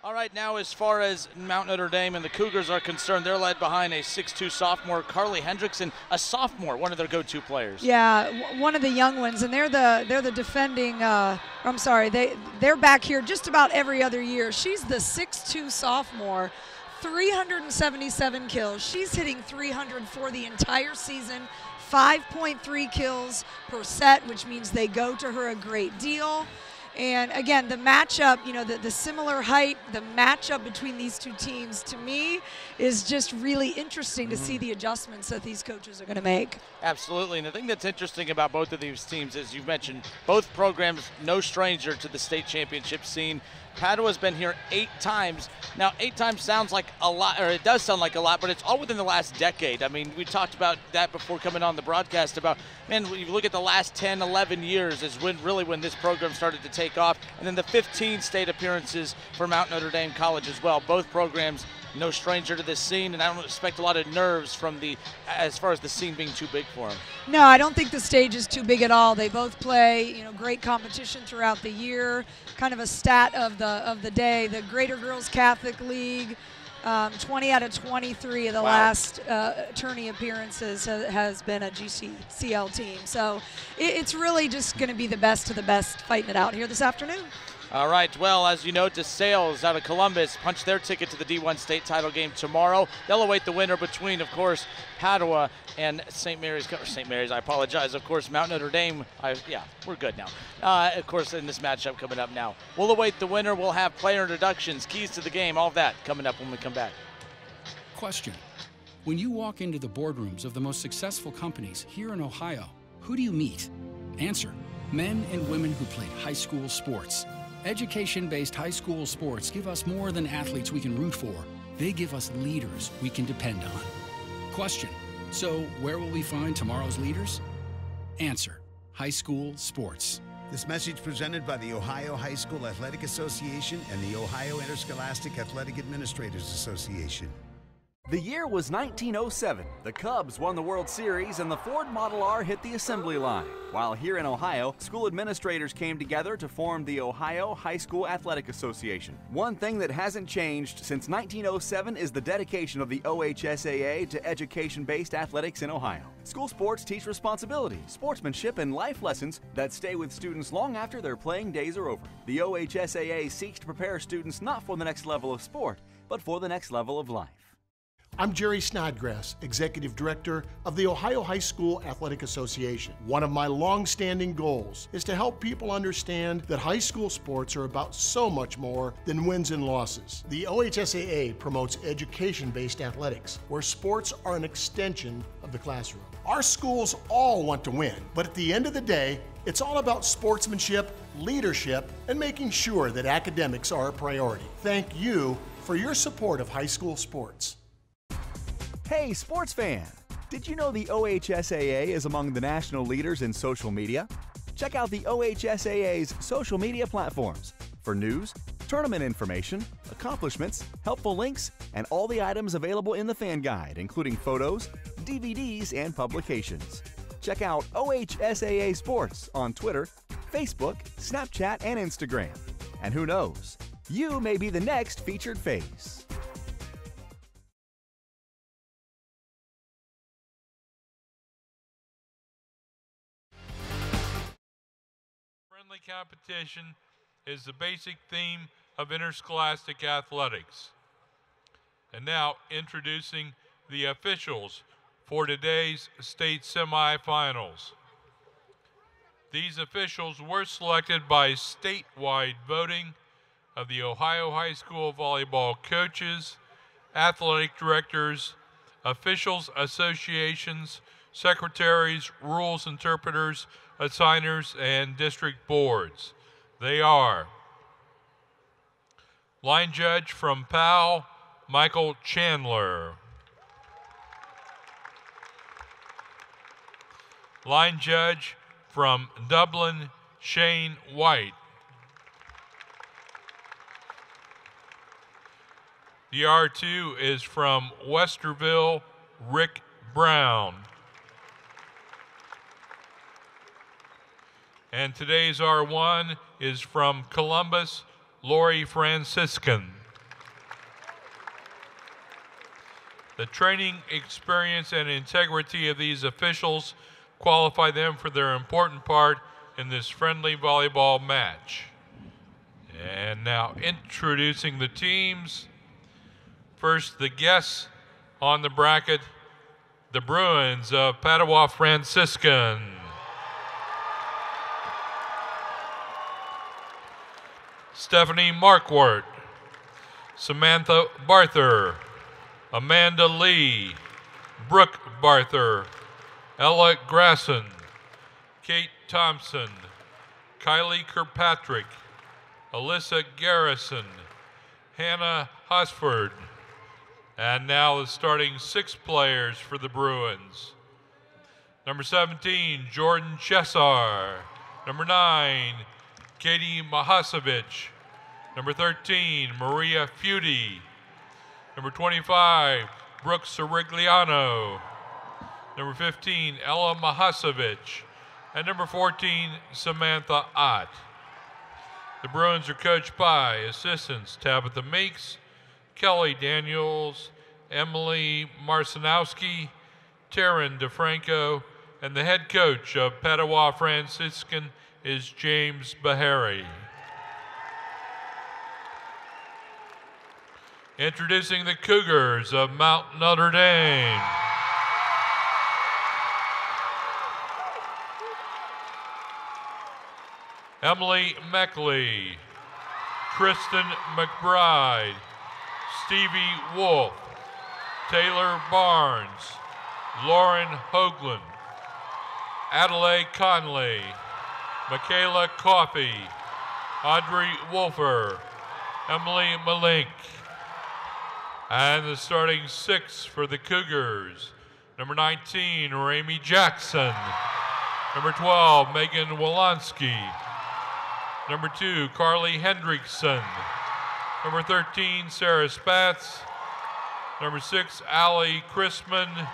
All right, now as far as Mount Notre Dame and the Cougars are concerned, they're led behind a 6'2 sophomore, Karlie Hendrickson, a sophomore, one of their go-to players. Yeah, one of the young ones, and they're the defending. I'm sorry, they're back here just about every other year. She's the 6'2 sophomore, 377 kills. She's hitting 300 for the entire season. 5.3 kills per set, which means they go to her a great deal. And again, the matchup, you know, the similar height, the matchup between these two teams, to me, is just really interesting to see the adjustments that these coaches are going to make. Absolutely, and the thing that's interesting about both of these teams, as you mentioned, both programs no stranger to the state championship scene. Padua's been here 8 times. Now, 8 times sounds like a lot, or it does sound like a lot, but it's all within the last decade. I mean, we talked about that before coming on the broadcast about, man, when you look at the last 10, 11 years is when this program started to take off. And then the 15 state appearances for Mount Notre Dame College as well. Both programs no stranger to this scene, and I don't expect a lot of nerves from as far as the scene being too big for them. No, I don't think the stage is too big at all. They both play, you know, great competition throughout the year. Kind of a stat of the day: the Greater Girls Catholic League, 20 out of 23 of the last tourney appearances has been a GCL team. So it's really just going to be the best of the best fighting it out here this afternoon. All right, well, as you know, DeSales out of Columbus punched their ticket to the D1 state title game tomorrow. They'll await the winner between, of course, Padua and St. Mary's, I apologize, of course, Mount Notre Dame. Yeah, we're good now. Of course, in this matchup coming up now. We'll await the winner. We'll have player introductions, keys to the game, all of that coming up when we come back. Question. When you walk into the boardrooms of the most successful companies here in Ohio, who do you meet? Answer. Men and women who played high school sports. Education-based high school sports give us more than athletes we can root for. They give us leaders we can depend on. Question. So where will we find tomorrow's leaders? Answer. High school sports. This message presented by the Ohio High School Athletic Association and the Ohio Interscholastic Athletic Administrators Association. The year was 1907. The Cubs won the World Series and the Ford Model R hit the assembly line. While here in Ohio, school administrators came together to form the Ohio High School Athletic Association. One thing that hasn't changed since 1907 is the dedication of the OHSAA to education-based athletics in Ohio. School sports teach responsibility, sportsmanship, and life lessons that stay with students long after their playing days are over. The OHSAA seeks to prepare students not for the next level of sport, but for the next level of life. I'm Jerry Snodgrass, Executive Director of the Ohio High School Athletic Association. One of my long-standing goals is to help people understand that high school sports are about so much more than wins and losses. The OHSAA promotes education-based athletics, where sports are an extension of the classroom. Our schools all want to win, but at the end of the day, it's all about sportsmanship, leadership, and making sure that academics are a priority. Thank you for your support of high school sports. Hey, sports fan! Did you know the OHSAA is among the national leaders in social media? Check out the OHSAA's social media platforms for news, tournament information, accomplishments, helpful links, and all the items available in the fan guide, including photos, DVDs, and publications. Check out OHSAA Sports on Twitter, Facebook, Snapchat, and Instagram. And who knows, you may be the next featured face. Friendly competition is the basic theme of interscholastic athletics. And now introducing the officials for today's state semifinals. These officials were selected by statewide voting of the Ohio High School Volleyball coaches, athletic directors, officials associations, secretaries, rules interpreters, assigners, and district boards. They are line judge from Powell, Michael Chandler. Line judge from Dublin, Shane White. The R2 is from Westerville, Rick Brown. And today's R1 is from Columbus, Lori Franciscan. The training experience and integrity of these officials qualify them for their important part in this friendly volleyball match. And now introducing the teams. First, the guests on the bracket, the Bruins of Padua Franciscan. Stephanie Marquardt, Samantha Barther, Amanda Lee, Brooke Barther, Ella Grasson, Kate Thompson, Kylie Kirkpatrick, Alyssa Garrison, Hannah Hosford. And now the starting 6 players for the Bruins. Number 17, Jordan Chesar. Number 9, Katie Mahasevich. Number 13, Maria Feudy. Number 25, Brooke Sirigliano. Number 15, Ella Mahasevich. And number 14, Samantha Ott. The Bruins are coached by assistants Tabitha Meeks, Kelly Daniels, Emily Marcinowski, Taryn DeFranco, and the head coach of Padua Franciscan is James Bahari. Introducing the Cougars of Mount Notre Dame. Emily Meckley, Kristen McBride, Stevie Wolf, Taylor Barnes, Lauren Hoagland, Adelaide Conley, Michaela Coffey, Audrey Wolfer, Emily Malink. And the starting 6 for the Cougars. Number 19, Ramey Jackson. Number 12, Megan Wolonsky. Number 2, Karlie Hendrickson. Number 13, Sarah Spatz. Number 6, Allie Chrisman.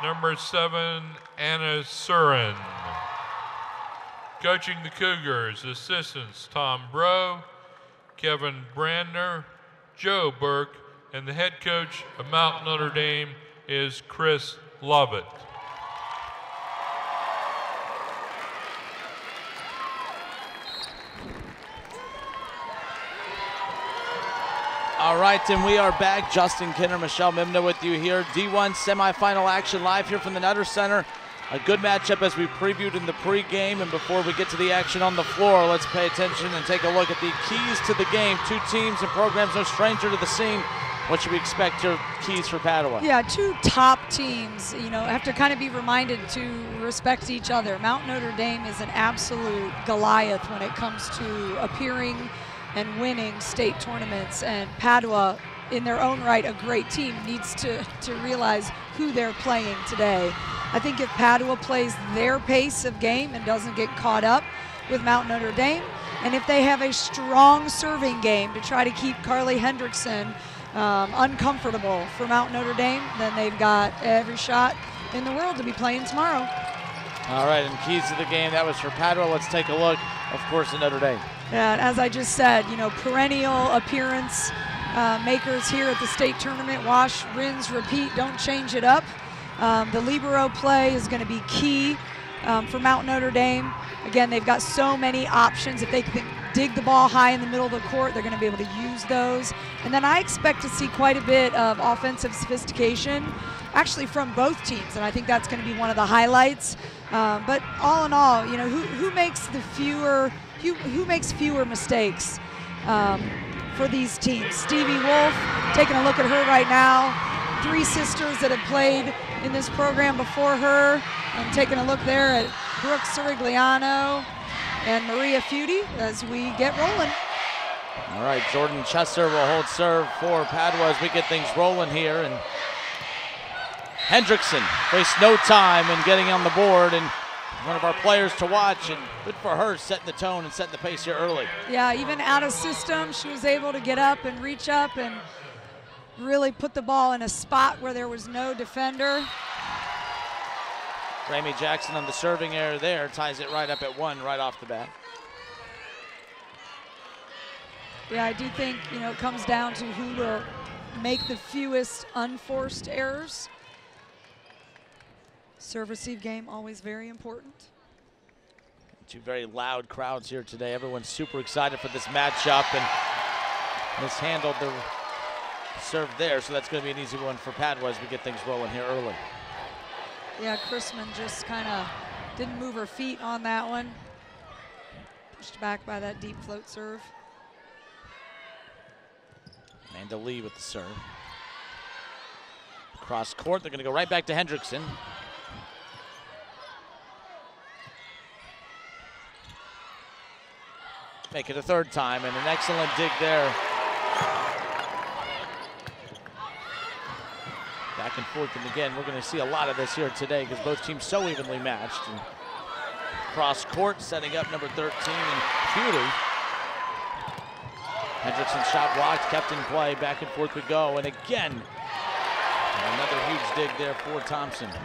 Number 7, Anna Surin. Coaching the Cougars, assistants Tom Bro, Kevin Brandner, Joe Burke, and the head coach of Mount Notre Dame is Chris Lovett. All right, and we are back. Justin Kinner, Michelle Mimna with you here. D1 semifinal action live here from the Nutter Center. A good matchup as we previewed in the pregame. And before we get to the action on the floor, let's pay attention and take a look at the keys to the game. 2 teams and programs no stranger to the scene. What should we expect your keys for Padua? Yeah, 2 top teams, have to kind of be reminded to respect each other. Mount Notre Dame is an absolute Goliath when it comes to appearing and winning state tournaments, and Padua, in their own right, a great team, needs to realize who they're playing today. I think if Padua plays their pace of game and doesn't get caught up with Mount Notre Dame, and if they have a strong serving game to try to keep Karlie Hendrickson uncomfortable for Mount Notre Dame, then they've got every shot in the world to be playing tomorrow. All right, and keys to the game, that was for Padua. Let's take a look, of course, at Notre Dame. And as I just said, perennial appearance makers here at the state tournament. Wash, rinse, repeat, don't change it up. The libero play is going to be key for Mount Notre Dame. Again, they've got so many options. If they can dig the ball high in the middle of the court, they're going to be able to use those. And then I expect to see quite a bit of offensive sophistication, actually from both teams, and I think that's going to be one of the highlights. But all in all, who makes fewer mistakes for these teams? Stevie Wolf, taking a look at her right now. 3 sisters that have played in this program before her. I'm taking a look there at Brooke Sirigliano and Maria Feudy as we get rolling. All right, Jordan Chester will hold serve for Padua as we get things rolling here. And Hendrickson wastes no time in getting on the board, and one of our players to watch, and good for her setting the tone and setting the pace here early. Yeah, even out of system, she was able to get up and reach up and really put the ball in a spot where there was no defender. Ramey Jackson on the serving error there, ties it right up at 1 right off the bat. Yeah, I do think, it comes down to who will make the fewest unforced errors. Serve-receive game, always very important. Two very loud crowds here today. Everyone's super excited for this matchup, and mishandled the serve there, so that's going to be an easy one for Padua as we get things rolling here early. Yeah, Chrisman just kind of didn't move her feet on that one. Pushed back by that deep float serve. Amanda Lee with the serve. Cross court, they're going to go right back to Hendrickson. Make it a third time, and an excellent dig there. Back and forth, and again, we're going to see a lot of this here today because both teams so evenly matched. And cross court, setting up number 13 and Cutie. Hendrickson shot blocked, kept in play, back and forth we go, and again, another huge dig there for Thompson. And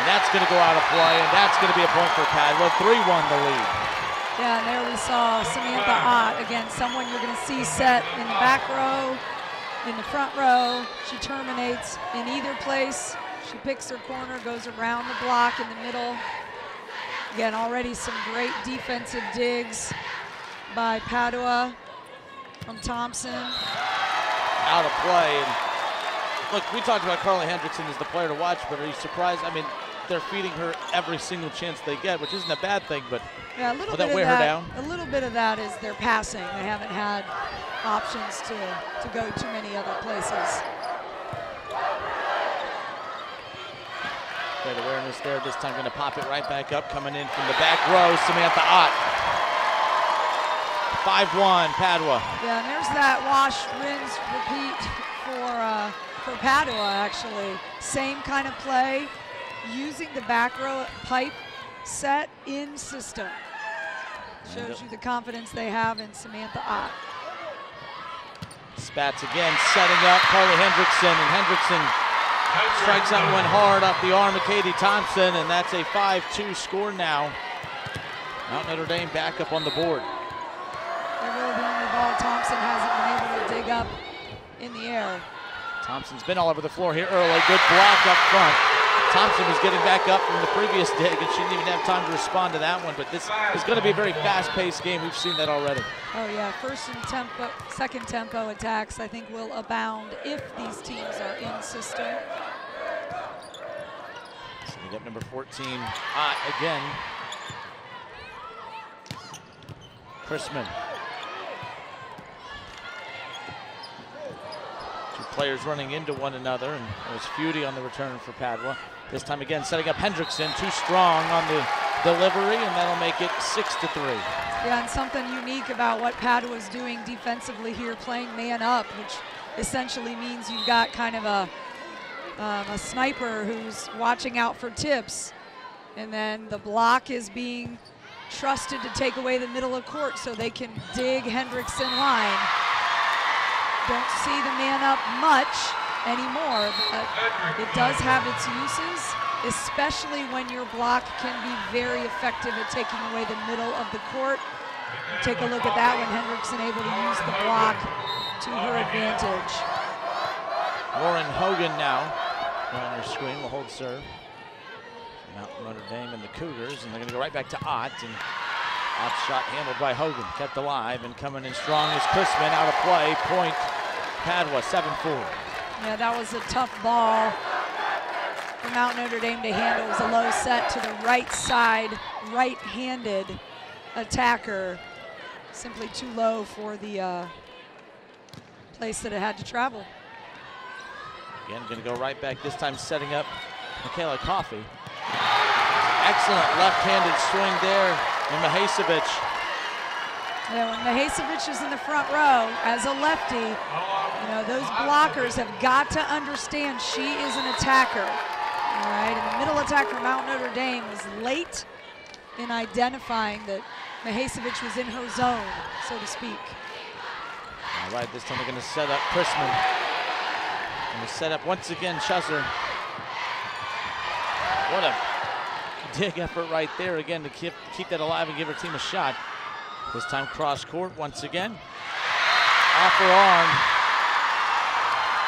that's going to go out of play, and that's going to be a point for Padua. 3-1 the lead. Yeah, and there we saw Samantha Ott, again, someone you're going to see set in the back row, in the front row. She terminates in either place. She picks her corner, goes around the block in the middle. Again, already some great defensive digs by Padua from Thompson. Out of play. And look, we talked about Karlie Hendrickson as the player to watch, but are you surprised? I mean, they're feeding her every single chance they get, which isn't a bad thing, but yeah, a little will that wear her down? A little bit of that is their passing. They haven't had options to go too many other places. Great awareness there. This time going to pop it right back up, coming in from the back row, Samantha Ott. 5-1 Padua. Yeah, and there's that wash, rinse, repeat for Padua, actually. Same kind of play, using the back row pipe set in system. Shows you the confidence they have in Samantha Ott. Spats again, setting up Karlie Hendrickson, and Hendrickson strikes that one hard off the arm of Katie Thompson, and that's a 5-2 score now. Mount Notre Dame back up on the board. They're really the only ball Thompson hasn't been able to dig up in the air. Thompson's been all over the floor here early. Good block up front. Thompson was getting back up from the previous dig, and she didn't even have time to respond to that one, but this is going to be a very fast-paced game. We've seen that already. Oh yeah, second tempo attacks I think will abound if these teams are in system. Setting up number 14, Ott again. Chrisman. Two players running into one another, and it was Feudy on the return for Padua. This time again, setting up Hendrickson, too strong on the delivery, and that'll make it 6-3. Yeah, and something unique about what Padua's doing defensively here, playing man up, which essentially means you've got kind of a sniper who's watching out for tips, and then the block is being trusted to take away the middle of court so they can dig Hendrickson line. Don't see the man up much anymore, but it does have its uses, especially when your block can be very effective at taking away the middle of the court. Take a look at that one. Hendrickson able to use the block to her advantage. Lauren Hogan now on your screen will hold serve. Mount Notre Dame and the Cougars, and they're going to go right back to Ott, and Ott's shot handled by Hogan, kept alive, and coming in strong is Chrisman, out of play, point Padua, 7-4. Yeah, that was a tough ball for Mount Notre Dame to handle. It was a low set to the right side, right-handed attacker. Simply too low for the place that it had to travel. Again, going to go right back, this time setting up Michaela Coffey. Excellent left-handed swing there, and Mihaicevic. Yeah, when Mihaicevic is in the front row as a lefty, you know, those blockers have got to understand she is an attacker. All right, and the middle attacker, Mount Notre Dame, was late in identifying that Mihaicevic was in her zone, so to speak. All right, this time they're going to set up Chrisman. Going to set up once again Chusser. What a dig effort right there again to keep that alive and give her team a shot. This time cross court once again. Off her arm.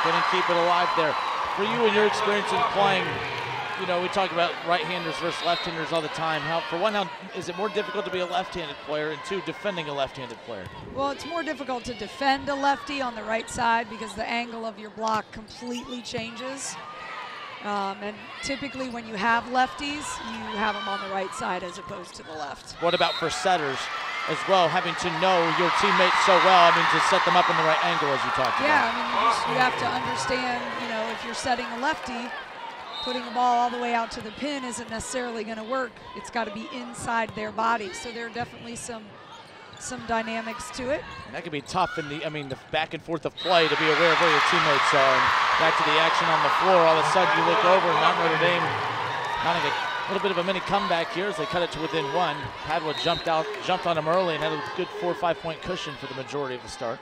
Couldn't keep it alive there. For you and your experience in playing, you know, we talk about right-handers versus left-handers all the time. For one, how is it more difficult to be a left-handed player, and two, defending a left-handed player? Well, it's more difficult to defend a lefty on the right side because the angle of your block completely changes. And typically when you have lefties, you have them on the right side as opposed to the left. What about for setters as well, having to know your teammates so well, I mean, to set them up in the right angle as you talked about? Yeah, I mean, you have to understand, you know, if you're setting a lefty, putting the ball all the way out to the pin isn't necessarily going to work. It's got to be inside their body. So there are definitely some dynamics to it. And that can be tough in the, I mean, the back and forth of play to be aware of where your teammates are. And back to the action on the floor, all of a sudden you look over and Mount Notre Dame mounting a little bit of a mini comeback here as they cut it to within one. Padua jumped on them early and had a good 4 or 5 point cushion for the majority of the start.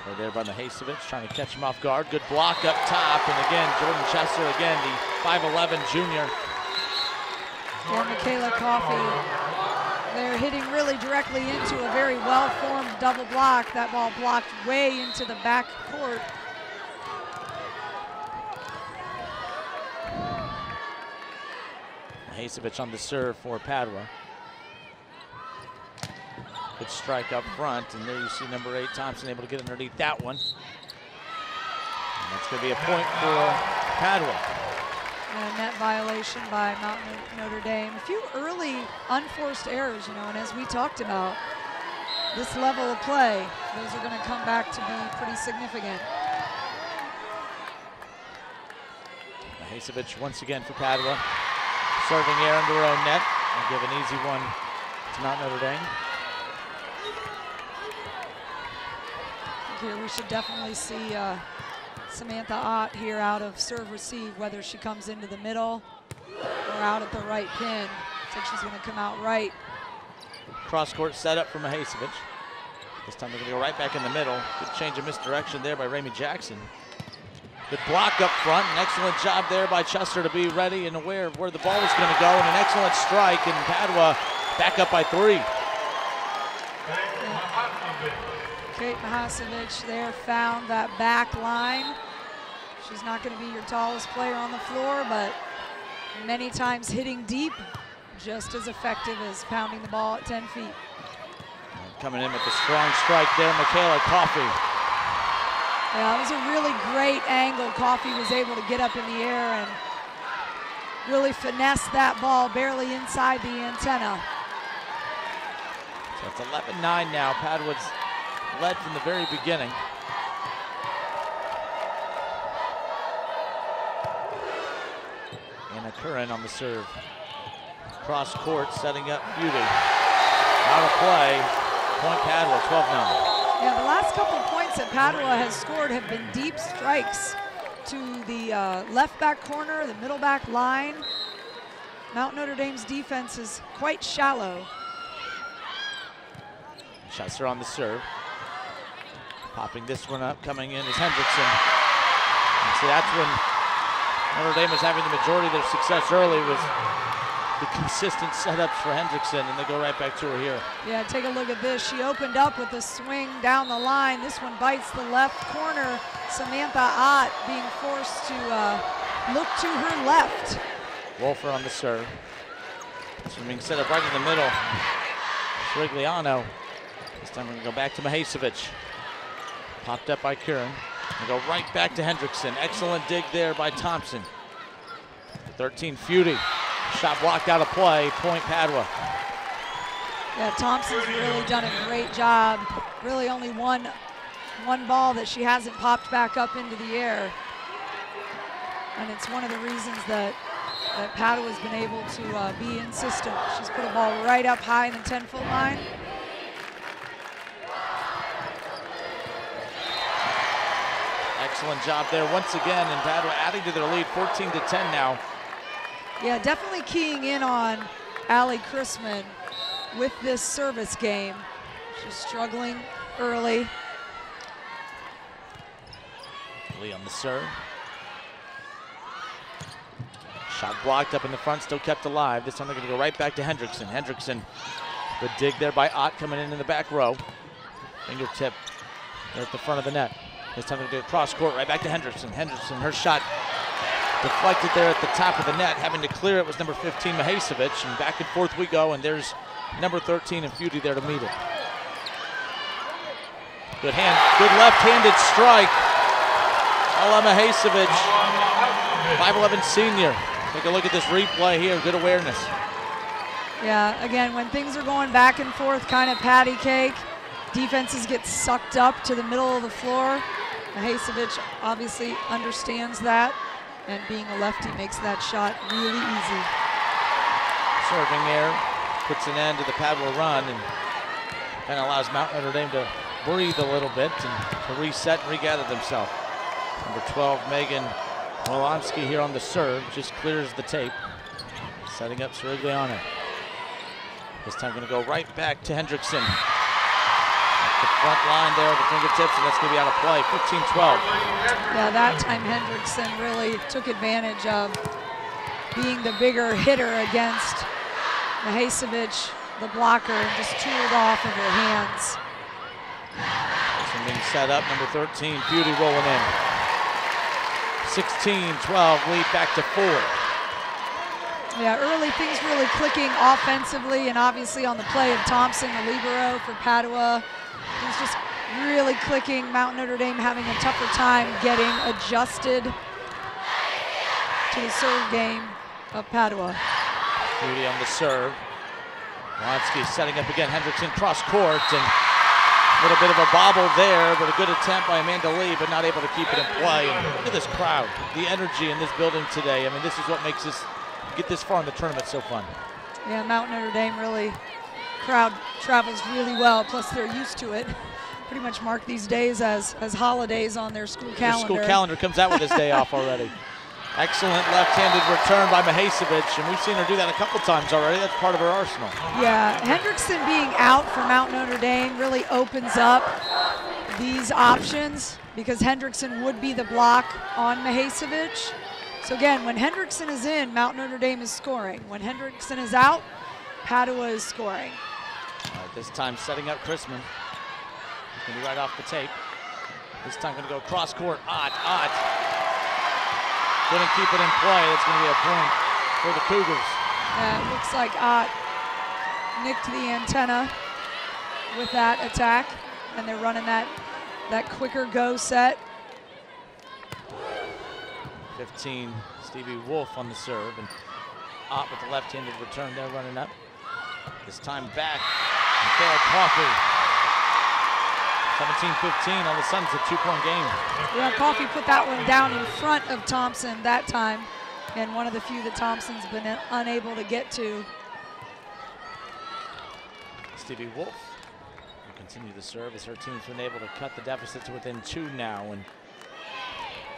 Right there by Mahasevich, trying to catch him off guard. Good block up top, and again, Jordan Chester, again, the 5'11" junior. Yeah, Michaela Coffey, they're hitting really directly into a very well-formed double block. That ball blocked way into the back court. Mahasevich on the serve for Padua. Good strike up front, and there you see number 8, Thompson, able to get underneath that one. And that's going to be a point for Padua. A net violation by Mount Notre Dame. A few early unforced errors, you know, and as we talked about, this level of play, those are going to come back to be pretty significant. Mahasevich once again for Padua. Serving air under her own net. And give an easy one to Mount Notre Dame. Here we should definitely see Samantha Ott here out of serve receive, whether she comes into the middle or out at the right pin. I think she's going to come out right. Cross-court setup for Mahasevich. This time they're going to go right back in the middle. Good change of misdirection there by Ramey Jackson. Good block up front. An excellent job there by Chester to be ready and aware of where the ball was going to go, and an excellent strike, and Padua back up by 3. Kate Mahasevich there found that back line. She's not going to be your tallest player on the floor, but many times hitting deep, just as effective as pounding the ball at 10 feet. And coming in with a strong strike there, Michaela Coffey. Yeah, it was a really great angle. Coffey was able to get up in the air and really finesse that ball barely inside the antenna. So it's 11-9 now. Padua's led from the very beginning. Anna Curran on the serve. Cross court, setting up Beauty. Out of play. Point Padua, 12-9. Yeah, the last couple of points that Padua has scored have been deep strikes to the left back corner, the middle back line. Mount Notre Dame's defense is quite shallow. Chester on the serve. Popping this one up, coming in is Hendrickson. And so that's when Notre Dame was having the majority of their success early, was the consistent setups for Hendrickson, and they go right back to her here. Yeah, take a look at this. She opened up with a swing down the line. This one bites the left corner. Samantha Ott being forced to look to her left. Wolfer on the serve. This one being set up right in the middle. Srigliano. This time we're going to go back to Mahasevich. Popped up by Curran. And go right back to Hendrickson. Excellent dig there by Thompson. 13 Feudy. Shot blocked out of play. Point Padua. Yeah, Thompson's really done a great job. Really only one ball that she hasn't popped back up into the air. And it's one of the reasons that Padua's been able to be insistent. She's put a ball right up high in the 10-foot line. Excellent job there once again, and Padua adding to their lead, 14-10 now. Yeah, definitely keying in on Allie Chrisman with this service game. She's struggling early. Lee on the serve. Shot blocked up in the front, still kept alive. This time they're going to go right back to Hendrickson. Hendrickson, good dig there by Ott coming in the back row. Fingertip at the front of the net. This time to do a cross court right back to Hendrickson. Hendrickson, her shot deflected there at the top of the net. Having to clear it was number 15, Mihaicevic. And back and forth we go, and there's number 13 and Feudy there to meet it. Good left-handed strike. Ala Mihaicevic, 5'11" senior. Take a look at this replay here, good awareness. Yeah, again, when things are going back and forth, kind of patty cake, defenses get sucked up to the middle of the floor. Mihaicevic obviously understands that, and being a lefty makes that shot really easy. Serving there, puts an end to the Padua run, and kind of allows Mount Notre Dame to breathe a little bit and to reset and regather themselves. Number 12, Megan Wolanski here on the serve, just clears the tape. Setting up Sirigliano. This time going to go right back to Hendrickson. At the front line there with the fingertips, and that's going to be out of play, 15-12. Yeah, that time Hendrickson really took advantage of being the bigger hitter against Mihaicevic, the blocker, and just tooled off of her hands. This one being set up, number 13, Feudy rolling in. 16-12, lead back to 4. Yeah, early things really clicking offensively, and obviously on the play of Thompson, the libero for Padua. Things just really clicking. Mount Notre Dame having a tougher time getting adjusted to the serve game of Padua. Feudy on the serve. Wolanski setting up again. Hendrickson cross court, and a little bit of a bobble there, but a good attempt by Amanda Lee, but not able to keep it in play. And look at this crowd, the energy in this building today. I mean, this is what makes this, get this far in the tournament so fun. Yeah, Mount Notre Dame really, crowd travels really well, plus they're used to it. Pretty much mark these days as holidays on their school calendar. Their school calendar comes out with this day off already. Excellent left-handed return by Mihaicevic, and we've seen her do that a couple times already. That's part of her arsenal. Yeah, Hendrickson being out for Mount Notre Dame really opens up these options because Hendrickson would be the block on Mihaicevic. So again, when Hendrickson is in, Mount Notre Dame is scoring. When Hendrickson is out, Padua is scoring. All right, this time setting up Chrisman. He's going to be right off the tape. This time going to go cross court. Ott. Couldn't keep it in play. That's going to be a point for the Cougars. It looks like Ott nicked the antenna with that attack, and they're running that quicker go set. 15, Stevie Wolf on the serve, and Ott with the left-handed return there running up. This time back, Michaela Coffey. 17-15, all of a sudden it's a 2-point game. Yeah, Coffey put that one down in front of Thompson that time, and one of the few that Thompson's been unable to get to. Stevie Wolf will continue the serve as her team's been able to cut the deficit to within 2 now, and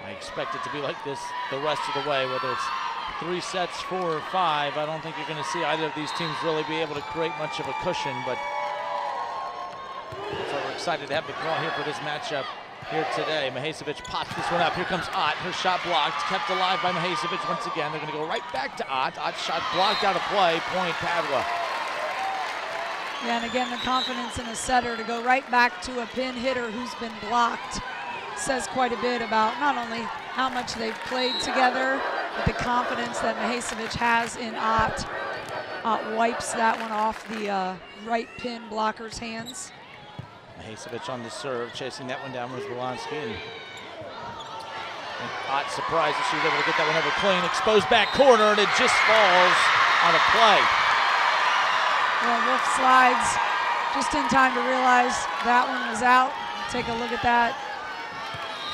I expect it to be like this the rest of the way, whether it's 3 sets, 4 or 5. I don't think you're going to see either of these teams really be able to create much of a cushion, but that's why we're excited to have the call here for this matchup here today. Mihaicevic pops this one up. Here comes Ott. Her shot blocked, kept alive by Mihaicevic once again. They're going to go right back to Ott. Ott's shot blocked out of play. Point Padua. Yeah, and again, the confidence in a setter to go right back to a pin hitter who's been blocked says quite a bit about not only how much they've played together, but the confidence that Mihaicevic has in Ott. Ott wipes that one off the right pin blocker's hands. Mihaicevic on the serve, chasing that one down was Wolanski. And Ott surprised that she was able to get that one over clean. Exposed back corner, and it just falls out of play. Well, Wolf slides just in time to realize that one was out. Take a look at that.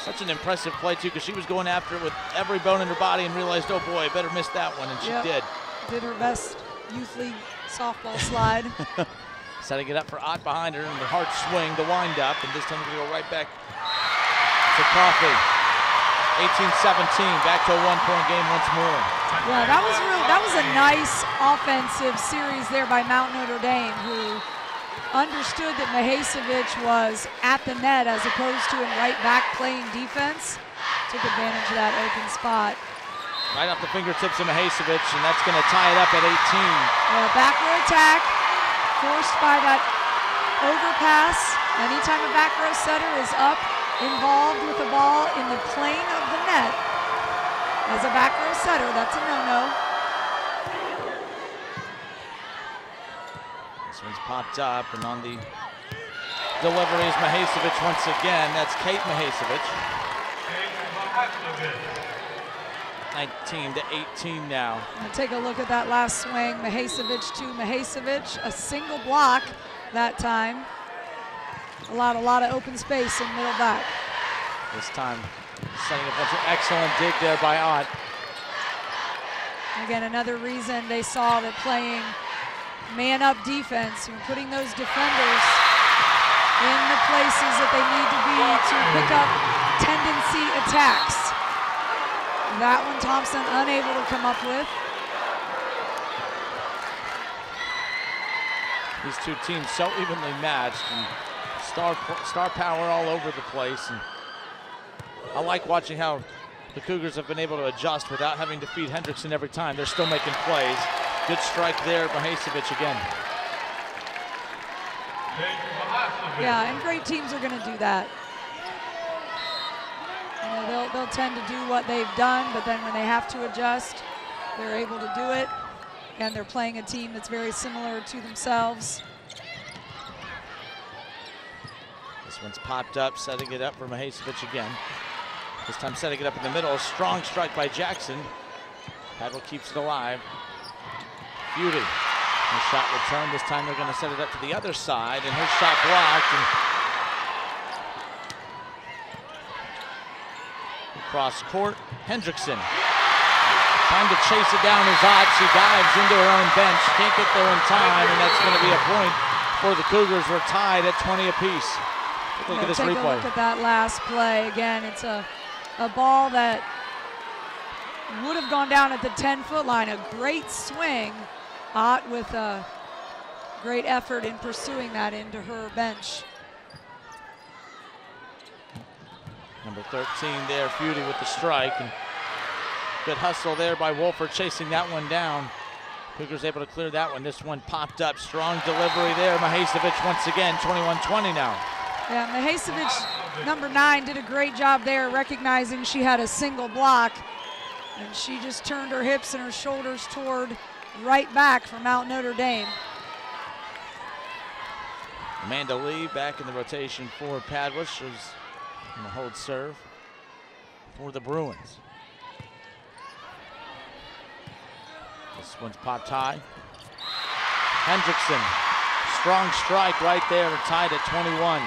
Such an impressive play, too, because she was going after it with every bone in her body and realized, oh boy, I better miss that one, and she did. Did her best youth league softball slide. Setting it up for Ott behind her, and the hard swing, the wind up, and this time we're going to go right back to Coffey. 18-17, back to a 1-point game once more. Yeah, that was a nice offensive series there by Mount Notre Dame, who understood that Mihaicevic was at the net as opposed to in right back playing defense. Took advantage of that open spot. Right off the fingertips of Mihaicevic, and that's going to tie it up at 18. Yeah, backward attack forced by that overpass. Anytime a back row setter is up, involved with the ball in the plane of the net, as a back row setter, that's a no-no. This one's popped up, and on the delivery is Mahasevich once again. That's Kate Mahasevich. 19-18 now. Take a look at that last swing. Mahasevich to Mahasevich, a single block that time. A lot of open space in middle back. This time, setting a bunch of excellent dig there by Ott. Again, another reason they saw that playing man-up defense and putting those defenders in the places that they need to be to pick up tendency attacks. That one Thompson unable to come up with. These two teams so evenly matched, and star power all over the place. And I like watching how the Cougars have been able to adjust without having to feed Hendrickson every time. They're still making plays. Good strike there, Mahasevich again. Yeah, and great teams are going to do that. You know, they'll tend to do what they've done, but then when they have to adjust, they're able to do it. And they're playing a team that's very similar to themselves. This one's popped up, setting it up for Mahasevich again. This time setting it up in the middle. A strong strike by Jackson. Padua keeps it alive. Beauty. The shot returned. This time they're going to set it up to the other side, and her shot blocked. And cross court, Hendrickson. Time to chase it down is Ott. She dives into her own bench. Can't get there in time, and that's going to be a point for the Cougars. We're tied at 20 apiece. Look at this replay. Take a look at that last play. Again, it's a ball that would have gone down at the 10-foot line. A great swing. Ott with a great effort in pursuing that into her bench. Number 13 there, Feudy with the strike. And good hustle there by Wolford, chasing that one down. Cougars able to clear that one. This one popped up. Strong delivery there. Mahasevich once again, 21-20 now. Yeah, Mahasevich, number 9, did a great job there, recognizing she had a single block. And she just turned her hips and her shoulders toward right back from Mount Notre Dame. Amanda Lee back in the rotation for Padua. She's going to hold serve for the Bruins. This one's popped high. Hendrickson, strong strike right there, tied at 21.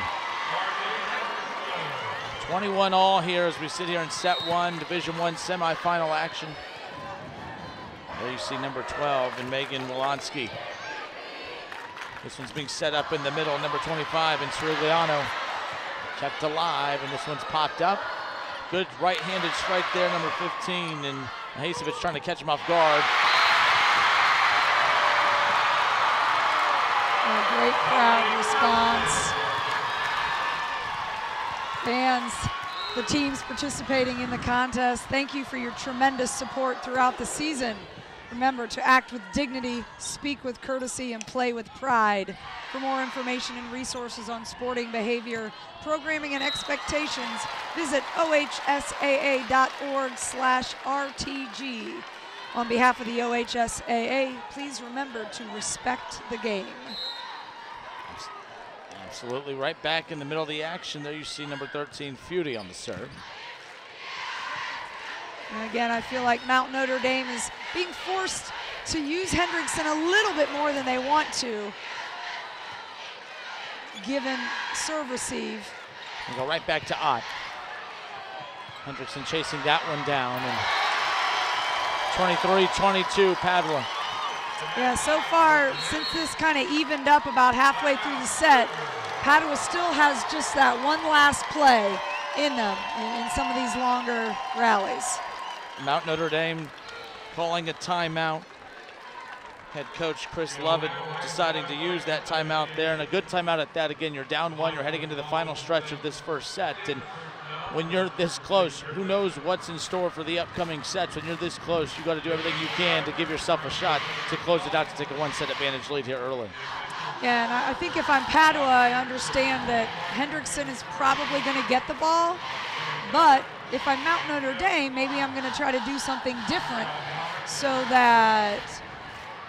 21 all here as we sit here in set 1, Division I semifinal action. There you see number 12 in Megan Wolonsky. This one's being set up in the middle, number 25 in Sirigliano. Kept alive, and this one's popped up. Good right-handed strike there, number 15, and Mahasevich trying to catch him off guard. A great crowd response. Fans, the teams participating in the contest, thank you for your tremendous support throughout the season. Remember to act with dignity, speak with courtesy, and play with pride. For more information and resources on sporting behavior, programming, and expectations, visit ohsaa.org/RTG. On behalf of the OHSAA, please remember to respect the game. Absolutely, right back in the middle of the action. There you see number 13, Feudy, on the serve. And again, I feel like Mount Notre Dame is being forced to use Hendrickson a little bit more than they want to, given serve receive. We go right back to Ott. Hendrickson chasing that one down, and 23-22 Padua. Yeah, so far, since this kind of evened up about halfway through the set, Padua still has just that one last play in them in some of these longer rallies. Mount Notre Dame calling a timeout. Head coach Chris Lovett deciding to use that timeout there, and a good timeout at that. Again, you're down 1, you're heading into the final stretch of this first set, and when you're this close, who knows what's in store for the upcoming sets. When you're this close, you got to do everything you can to give yourself a shot to close it out, to take a 1-set advantage lead here early. Yeah, and I think if I'm Padua, I understand that Hendrickson is probably going to get the ball. But if I'm Mount Notre Dame, maybe I'm going to try to do something different so that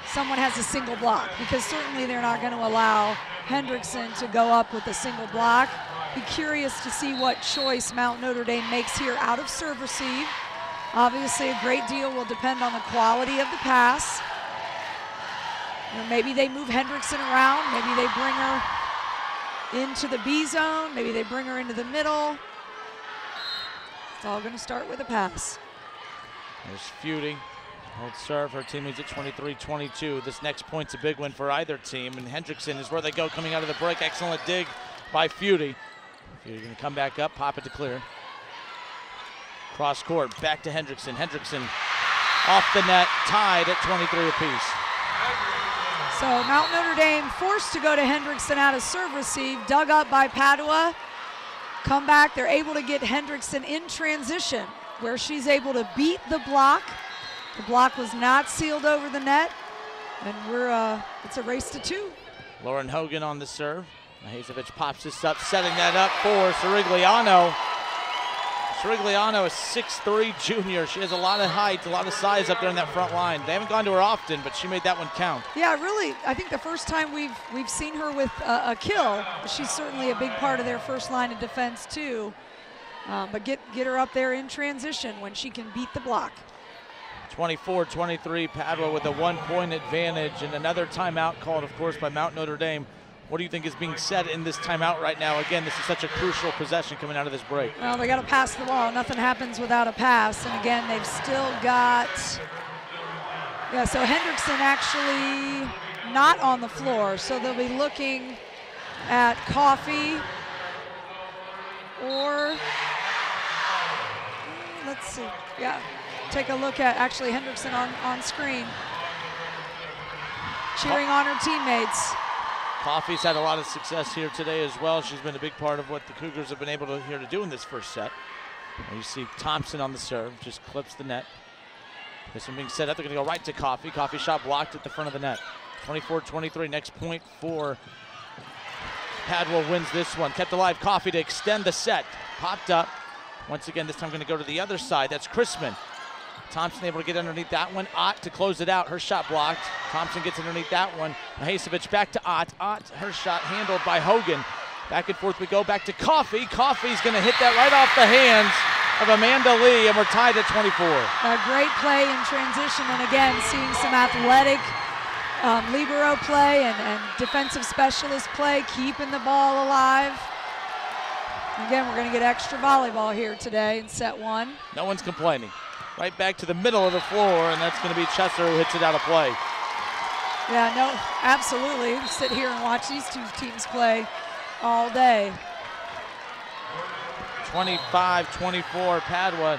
someone has a single block, because certainly they're not going to allow Hendrickson to go up with a single block. Be curious to see what choice Mount Notre Dame makes here out of serve receive. Obviously, a great deal will depend on the quality of the pass. You know, maybe they move Hendrickson around. Maybe they bring her into the B zone. Maybe they bring her into the middle. It's all going to start with a pass. There's Feudy. Hold serve. Her team leads at 23-22. This next point's a big one for either team, and Hendrickson is where they go coming out of the break. Excellent dig by Feudy. Feudy going to come back up, pop it to clear. Cross court, back to Hendrickson. Hendrickson off the net, tied at 23 apiece. So Mount Notre Dame forced to go to Hendrickson out of serve receive, dug up by Padua. Come back, they're able to get Hendrickson in transition, where she's able to beat the block. The block was not sealed over the net, and it's a race to 2. Lauren Hogan on the serve. Mahasevich pops this up, setting that up for Sirigliano. Sirigliano is 6'3" junior. She has a lot of height, a lot of size up there in that front line. They haven't gone to her often, but she made that one count. Yeah, really, I think the first time we've seen her with a kill. She's certainly a big part of their first line of defense too. But get her up there in transition when she can beat the block. 24-23, Padua with a 1-point advantage, and another timeout called, of course, by Mount Notre Dame. What do you think is being said in this timeout right now? Again, this is such a crucial possession coming out of this break. Well, they got to pass the ball. Nothing happens without a pass. And again, they've still got, yeah, so Hendrickson actually not on the floor. So they'll be looking at Coffee or, let's see, yeah, take a look at actually Hendrickson on screen, cheering on her teammates. Coffey's had a lot of success here today as well. She's been a big part of what the Cougars have been able to do in this first set. And you see Thompson on the serve, just clips the net. This one being set up, they're gonna go right to Coffey. Coffey shot blocked at the front of the net. 24-23, next point for Padua wins this one. Kept alive, Coffey to extend the set. Popped up. Once again, this time gonna go to the other side. That's Chrisman. Thompson able to get underneath that one. Ott to close it out. Her shot blocked. Thompson gets underneath that one. Mahasevich back to Ott. Ott, her shot handled by Hogan. Back and forth we go. Back to Coffey. Coffey's going to hit that right off the hands of Amanda Lee, and we're tied at 24. A great play in transition, and again, seeing some athletic libero play and defensive specialist play, keeping the ball alive. Again, we're going to get extra volleyball here today in set 1. No one's complaining. Right back to the middle of the floor, and that's going to be Chesser who hits it out of play. Yeah, no, absolutely. You sit here and watch these two teams play all day. 25-24, Padua.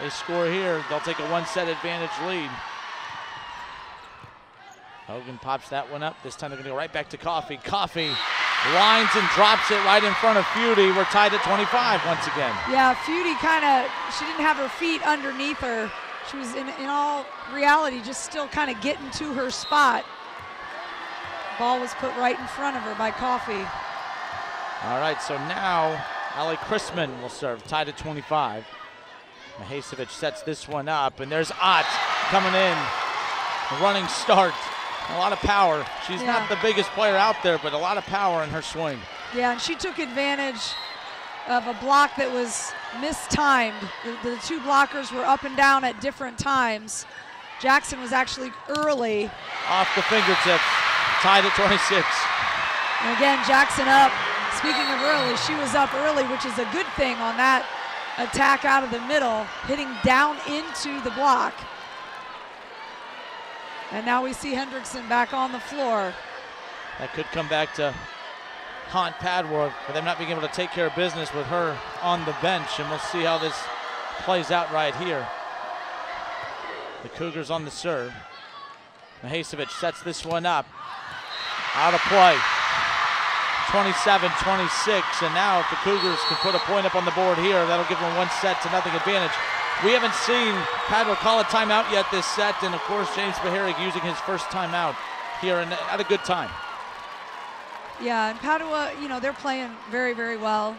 They score here. They'll take a 1-set advantage lead. Hogan pops that one up. This time they're going to go right back to Coffey. Coffey lines and drops it right in front of Feudy. We're tied at 25 once again. Yeah, Feudy she didn't have her feet underneath her. She was in all reality just still kind of getting to her spot. Ball was put right in front of her by Coffey. All right, so now Allie Chrisman will serve, tied at 25. Mahasevich sets this one up, and there's Ott coming in. A running start. A lot of power. She's not the biggest player out there, but a lot of power in her swing. Yeah, and she took advantage of a block that was mistimed. The two blockers were up and down at different times. Jackson was actually early. Off the fingertips, tied at 26. And again, Jackson up. Speaking of early, she was up early, which is a good thing on that attack out of the middle, hitting down into the block. And now we see Hendrickson back on the floor. That could come back to haunt Padua for them not being able to take care of business with her on the bench, and we'll see how this plays out right here. The Cougars on the serve. Mahasevich sets this one up. Out of play. 27-26, and now if the Cougars can put a point up on the board here, that'll give them a 1-0 advantage. We haven't seen Padua call a timeout yet this set, and of course James Beharig using his first timeout here and at a good time. Yeah, and Padua, you know, they're playing very, very well.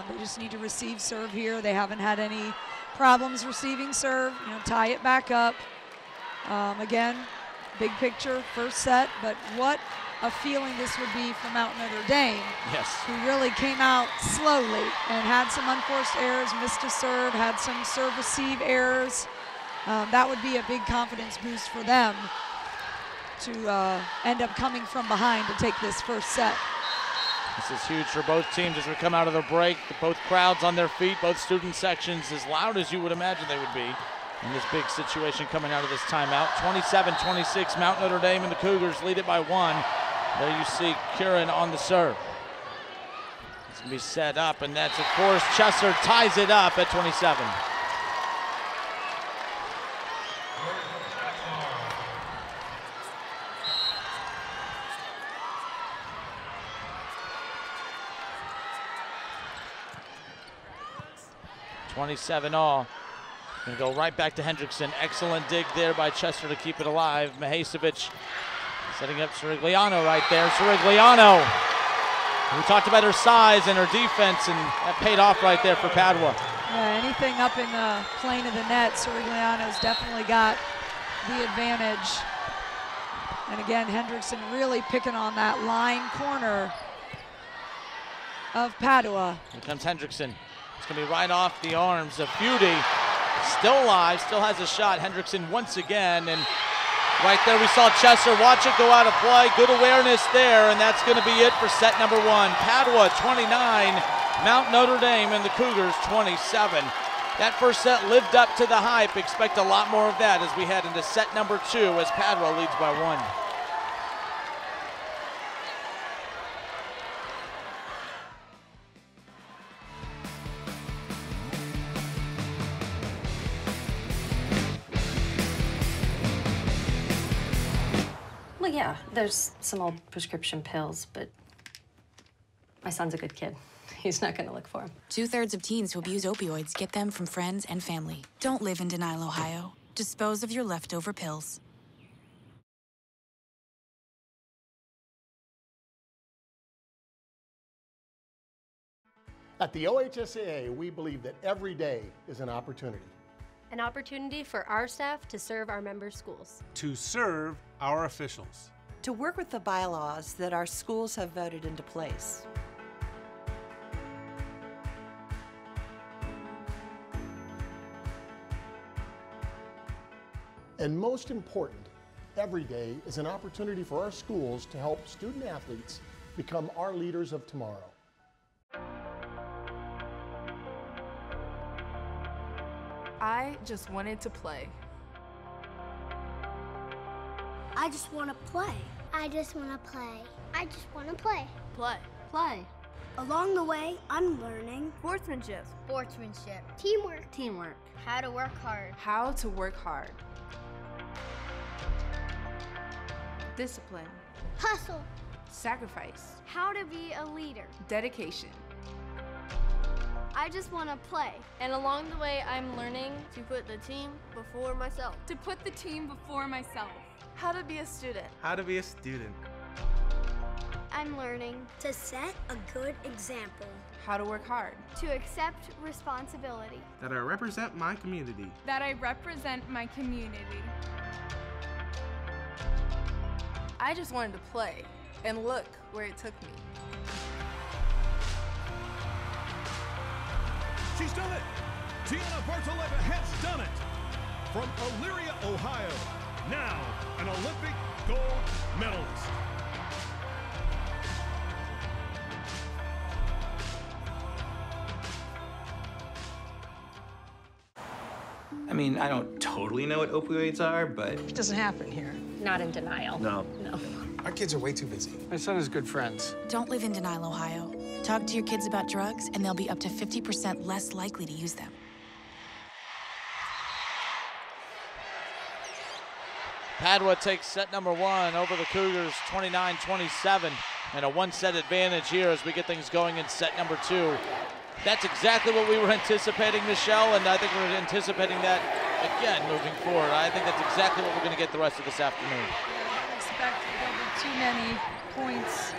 They just need to receive serve here. They haven't had any problems receiving serve. You know, tie it back up. Again, big picture, first set, but what a feeling this would be for Mount Notre Dame. Yes. Who really came out slowly and had some unforced errors, missed a serve, had some serve-receive errors. That would be a big confidence boost for them to end up coming from behind to take this first set. This is huge for both teams as we come out of the break. Both crowds on their feet, both student sections as loud as you would imagine they would be in this big situation coming out of this timeout. 27-26, Mount Notre Dame and the Cougars lead it by 1. There you see Curran on the serve. It's going to be set up, and that's, of course, Chester ties it up at 27. all. Gonna go right back to Hendrickson. Excellent dig there by Chester to keep it alive. Mihaicevic setting up Sirigliano right there. Sirigliano. We talked about her size and her defense, and that paid off right there for Padua. Yeah, anything up in the plane of the net, Sirigliano's definitely got the advantage. And again, Hendrickson really picking on that line corner of Padua. Here comes Hendrickson. It's going to be right off the arms of Feudy. Still alive, still has a shot. Hendrickson once again, and right there we saw Chester watch it go out of play. Good awareness there, and that's going to be it for set number 1. Padua 29, Mount Notre Dame and the Cougars 27. That first set lived up to the hype. Expect a lot more of that as we head into set number 2 as Padua leads by 1. Well, yeah, there's some old prescription pills, but my son's a good kid. He's not gonna look for them. 2/3 of teens who abuse opioids get them from friends and family. Don't live in denial, Ohio. Dispose of your leftover pills. At the OHSAA, we believe that every day is an opportunity. An opportunity for our staff to serve our members' schools. To serve our officials. To work with the bylaws that our schools have voted into place. And most important, every day is an opportunity for our schools to help student athletes become our leaders of tomorrow. I just wanted to play. I just want to play. I just want to play. I just want to play. Play. Play. Along the way, I'm learning Sportsmanship. Sportsmanship. Teamwork. Teamwork. How to work hard. How to work hard. Discipline. Hustle. Sacrifice. How to be a leader. Dedication. I just want to play. And along the way, I'm learning to put the team before myself. To put the team before myself. How to be a student. How to be a student. I'm learning to set a good example. How to work hard. To accept responsibility. That I represent my community. That I represent my community. I just wanted to play, and look where it took me. She's done it! Tiana Bartoletta has done it! From Elyria, Ohio, now an Olympic gold medalist. I mean, I don't totally know what opioids are, but... It doesn't happen here. Not in denial. No. No. Our kids are way too busy. My son has good friends. Don't live in denial, Ohio. Talk to your kids about drugs, and they'll be up to 50% less likely to use them. Padua takes set number 1 over the Cougars, 29-27, and a 1-set advantage here as we get things going in set number 2. That's exactly what we were anticipating, Michelle, and I think we're anticipating that again moving forward. I think that's exactly what we're going to get the rest of this afternoon. I don't expect there'll be too many points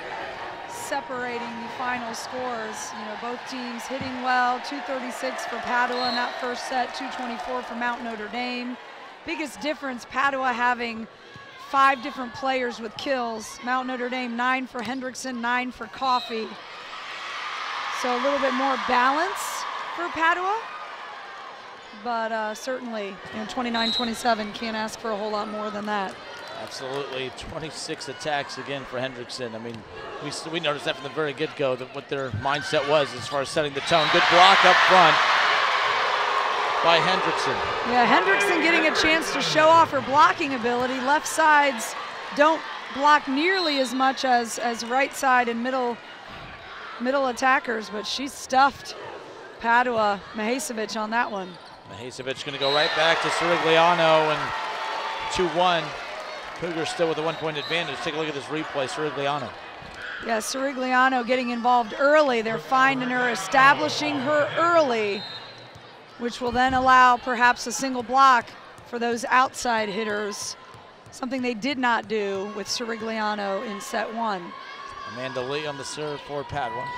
separating the final scores. You know, both teams hitting well. 236 for Padua in that first set, 224 for Mount Notre Dame. Biggest difference, Padua having 5 different players with kills. Mount Notre Dame 9 for Hendrickson, 9 for Coffey. So a little bit more balance for Padua. But certainly, you know, 29-27, can't ask for a whole lot more than that. Absolutely, 26 attacks again for Hendrickson. I mean, we noticed that from the very get-go, that what their mindset was as far as setting the tone. Good block up front by Hendrickson. Yeah, Hendrickson getting a chance to show off her blocking ability. Left sides don't block nearly as much as right side and middle attackers, but she stuffed Padua Mihaicevic on that one. Mihaicevic going to go right back to Sirigliano, and 2-1. Cougars still with a 1-point advantage. Take a look at this replay, Sirigliano. Yeah, Sirigliano getting involved early. They're finding her, establishing her early, which will then allow perhaps a single block for those outside hitters, something they did not do with Sirigliano in set 1. Amanda Lee on the serve for Padua.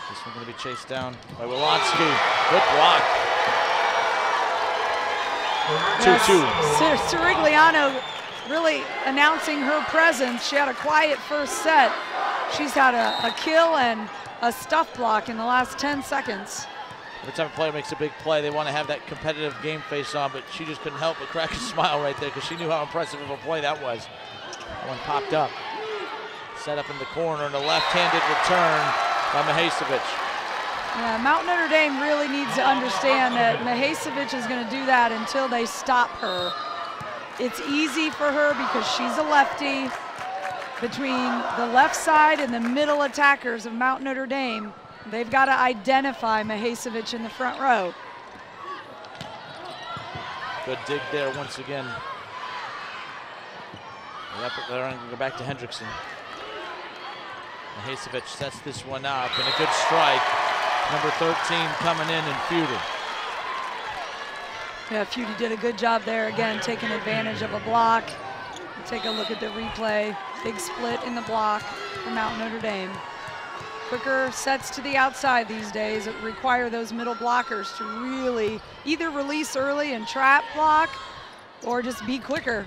This one going to be chased down by Wolonsky. Good block. 2-2. Sirigliano really announcing her presence. She had a quiet first set. She's had a kill and a stuff block in the last 10 seconds. Every time a player makes a big play, they want to have that competitive game face on, but she just couldn't help but crack a smile right there because she knew how impressive of a play that was. That one popped up. Set up in the corner and a left-handed return by Mihaicevic. Yeah, Mount Notre Dame really needs to understand that Mihaicevic is going to do that until they stop her. It's easy for her because she's a lefty. Between the left side and the middle attackers of Mount Notre Dame, they've got to identify Mihaicevic in the front row. Good dig there once again. Yep, they're going to go back to Hendrickson. Mihaicevic sets this one up, and a good strike. Number 13 coming in and Feudy. Yeah, Feudy did a good job there again, taking advantage of a block. Take a look at the replay. Big split in the block for Mount Notre Dame. Quicker sets to the outside these days that require those middle blockers to really either release early and trap block or just be quicker.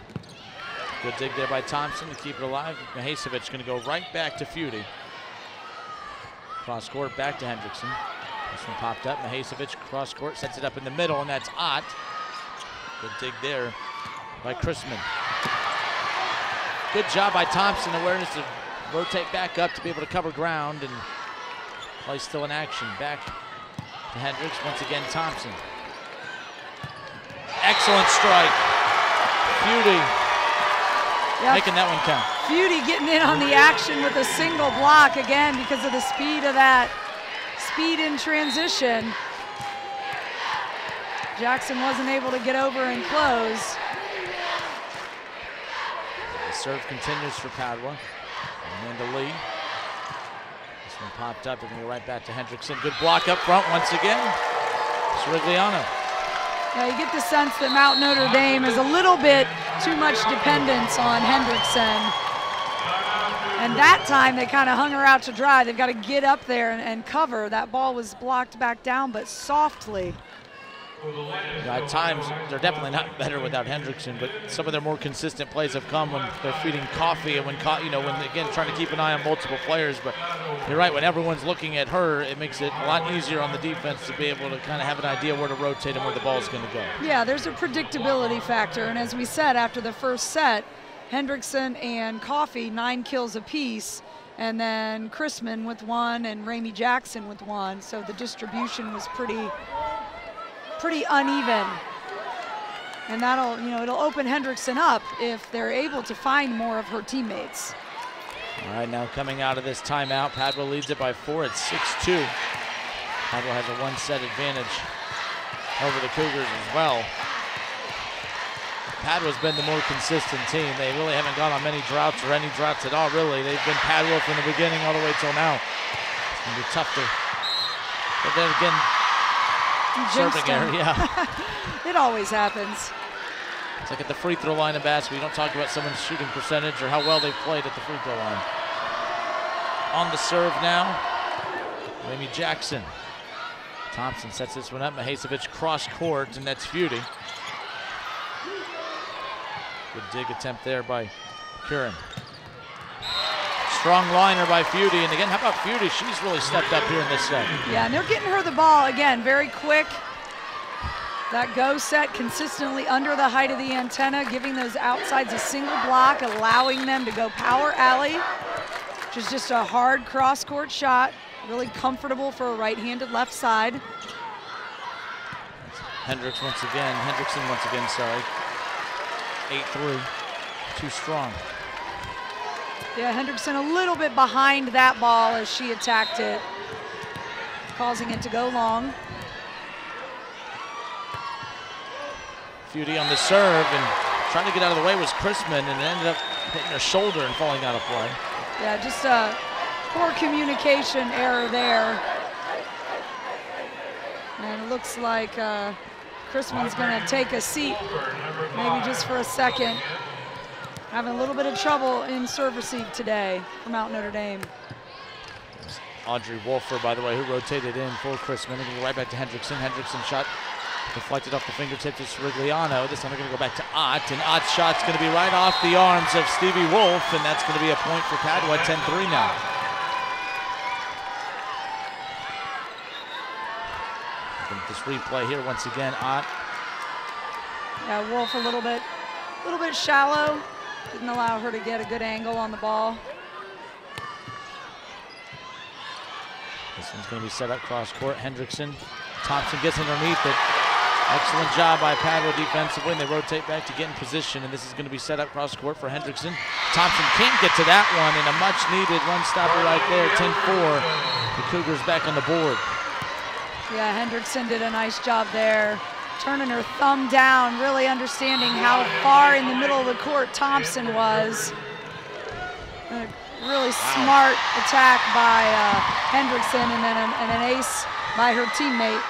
Good dig there by Thompson to keep it alive. Mihaicevic going to go right back to Feudy. Cross court back to Hendrickson. This one popped up. Mihaicevic cross court sets it up in the middle, and that's Ott. Good dig there by Chrisman. Good job by Thompson. Awareness to rotate back up to be able to cover ground, and play still in action. Back to Hendricks. Once again, Thompson. Excellent strike. Feudy making that one count. Feudy getting in on the action with a single block again because of the speed of that. Speed in transition. Jackson wasn't able to get over and close. The serve continues for Padua. Amanda Lee. This one popped up. They're going to go right back to Hendrickson. Good block up front once again. Sirigliano. Yeah, you get the sense that Mount Notre Dame is a little bit too much dependence on Hendrickson. And that time they kind of hung her out to dry. They've got to get up there and cover. That ball was blocked back down, but softly. At times, they're definitely not better without Hendrickson, but some of their more consistent plays have come when they're feeding Coffey and when again, trying to keep an eye on multiple players. But you're right, when everyone's looking at her, it makes it a lot easier on the defense to be able to kind of have an idea where to rotate and where the ball's going to go. Yeah, there's a predictability factor, and as we said after the first set, Hendrickson and Coffey 9 kills apiece, and then Chrisman with 1 and Ramey Jackson with 1. So the distribution was pretty uneven, and that'll, it'll open Hendrickson up if they're able to find more of her teammates. All right, now coming out of this timeout, Padua leads it by 4 at 6-2. Padua has a 1-set advantage over the Cougars as well. Padua's been the more consistent team. They really haven't gone on many droughts or any droughts at all, really. They've been Padua from the beginning all the way till now. It's going to be tough to, but then again, serving error, yeah. It always happens. It's like at the free throw line in basketball, you don't talk about someone's shooting percentage or how well they played at the free throw line. on the serve now. Amy Jackson. Thompson sets this one up. Mahasevich cross court, and that's Feudy. Good dig attempt there by Curran. Strong liner by Feudy, and again, how about Feudy? She's really stepped up here in this set. Yeah, and they're getting her the ball again, very quick. That go set consistently under the height of the antenna, giving those outsides a single block, allowing them to go power alley, which is just a hard cross-court shot, really comfortable for a right-handed left side. Hendrickson once again, sorry. 8-3, too strong. Yeah, Hendrickson a little bit behind that ball as she attacked it, causing it to go long. Feudy on the serve, and trying to get out of the way was Chrisman, and it ended up hitting her shoulder and falling out of play. Yeah, just a poor communication error there. And it looks like Chrisman's going to take a seat, maybe just for a second. Having a little bit of trouble in serve receive today for Mount Notre Dame. Audrey Wolfer, by the way, who rotated in for Chrisman. They're going to go right back to Hendrickson. Hendrickson shot deflected off the fingertips of Srigliano. This time they're going to go back to Ott, and Ott's shot's going to be right off the arms of Stevie Wolf, and that's going to be a point for Padua, 10-3 now. This replay here once again, Ott. Yeah, Wolf a little bit shallow. Didn't allow her to get a good angle on the ball. This one's going to be set up cross court. Hendrickson. Thompson gets underneath it. Excellent job by Padua defensively, and they rotate back to get in position, and this is going to be set up cross court for Hendrickson. Thompson can't get to that one, and a much-needed run-stopper right there, 10-4. The Cougars back on the board. Yeah, Hendrickson did a nice job there, turning her thumb down, really understanding how far in the middle of the court Thompson was. A really smart attack by Hendrickson, and then an ace by her teammate.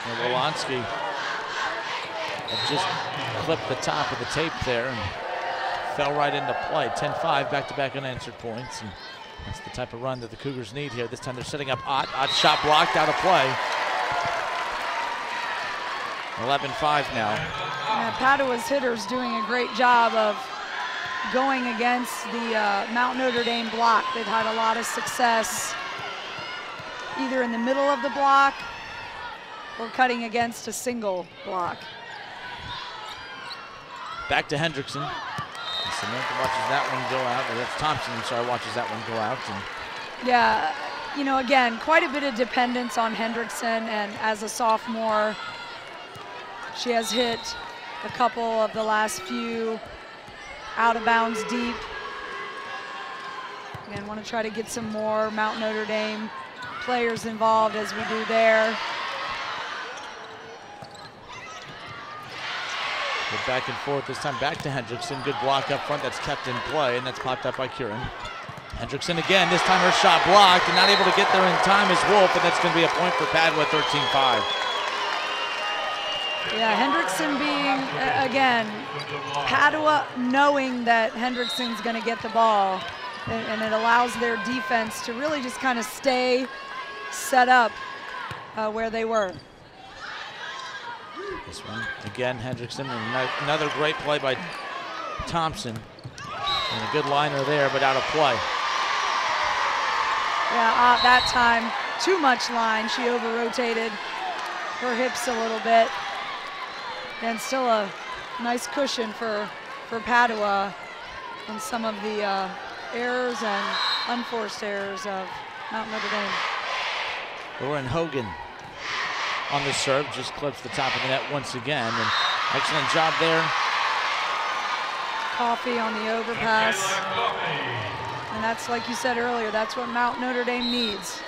And Wolonsky just clipped the top of the tape there and fell right into play. 10-5, back-to-back unanswered points. And that's the type of run that the Cougars need here. This time they're setting up Ott. Ott's shot blocked, out of play. 11-5 now. Yeah, Padua's hitters doing a great job of going against the Mount Notre Dame block. They've had a lot of success either in the middle of the block or cutting against a single block. Back to Hendrickson. Samantha watches that one go out, or that's Thompson, I'm sorry, watches that one go out. And yeah, you know, again, quite a bit of dependence on Hendrickson, and as a sophomore, she has hit a couple of the last few out of bounds deep. Again, want to try to get some more Mount Notre Dame players involved as we do there. Go back and forth, this time back to Hendrickson. Good block up front, that's kept in play, and that's popped up by Curran. Hendrickson again, this time her shot blocked, and not able to get there in time is Wolf, and that's going to be a point for Padua, 13-5. Yeah, Hendrickson being, again, Padua knowing that Hendrickson's going to get the ball, and it allows their defense to really just kind of stay set up where they were. This one, again, Hendrickson, and another great play by Thompson. And a good liner there, but out of play. Yeah, that time, too much line. She over-rotated her hips a little bit. And still a nice cushion for Padua on some of the errors and unforced errors of Mount Notre Dame. Lauren Hogan on the serve, just clips the top of the net once again, and excellent job there. Coffee on the overpass. And that's, like you said earlier, that's what Mount Notre Dame needs.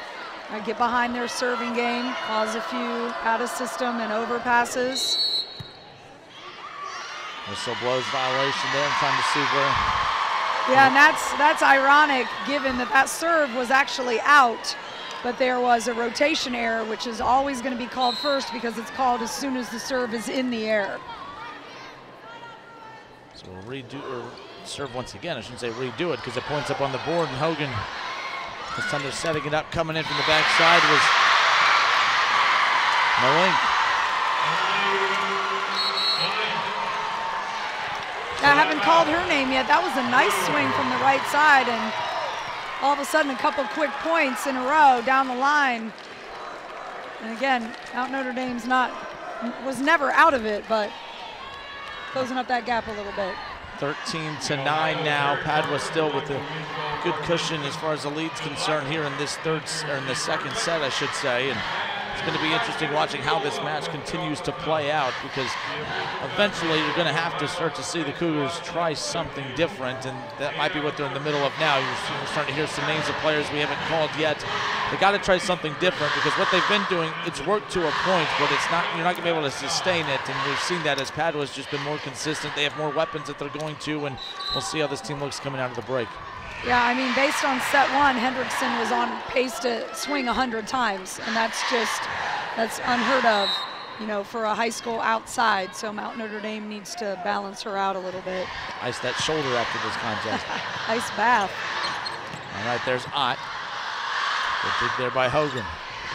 Get behind their serving game, cause a few out of system and overpasses. Whistle blows violation there. I'm trying to see where. Yeah, and that's ironic given that serve was actually out, but there was a rotation error, which is always going to be called first because it's called as soon as the serve is in the air. So we'll redo or serve once again. I shouldn't say redo it because it points up on the board, and Hogan, this time they're setting it up, coming in from the backside was Malink. I haven't called her name yet. That was a nice swing from the right side, and all of a sudden a couple quick points in a row down the line. And again, Mount Notre Dame's was never out of it, but closing up that gap a little bit. 13-9 now. Padua still with a good cushion as far as the lead's concerned here in this second set, I should say. And it's going to be interesting watching how this match continues to play out, because eventually you're going to have to start to see the Cougars try something different, and that might be what they're in the middle of now. You're starting to hear some names of players we haven't called yet. They got to try something different, because what they've been doing, it's worked to a point, but you're not going to be able to sustain it, and we've seen that as Padua's just been more consistent. They have more weapons that they're going to, and we'll see how this team looks coming out of the break. Yeah, I mean, based on set one, Hendrickson was on pace to swing 100 times, and that's unheard of, for a high school outside. So Mount Notre Dame needs to balance her out a little bit. Ice that shoulder after this contest. Ice bath. All right, there's Ott. Good dig there by Hogan.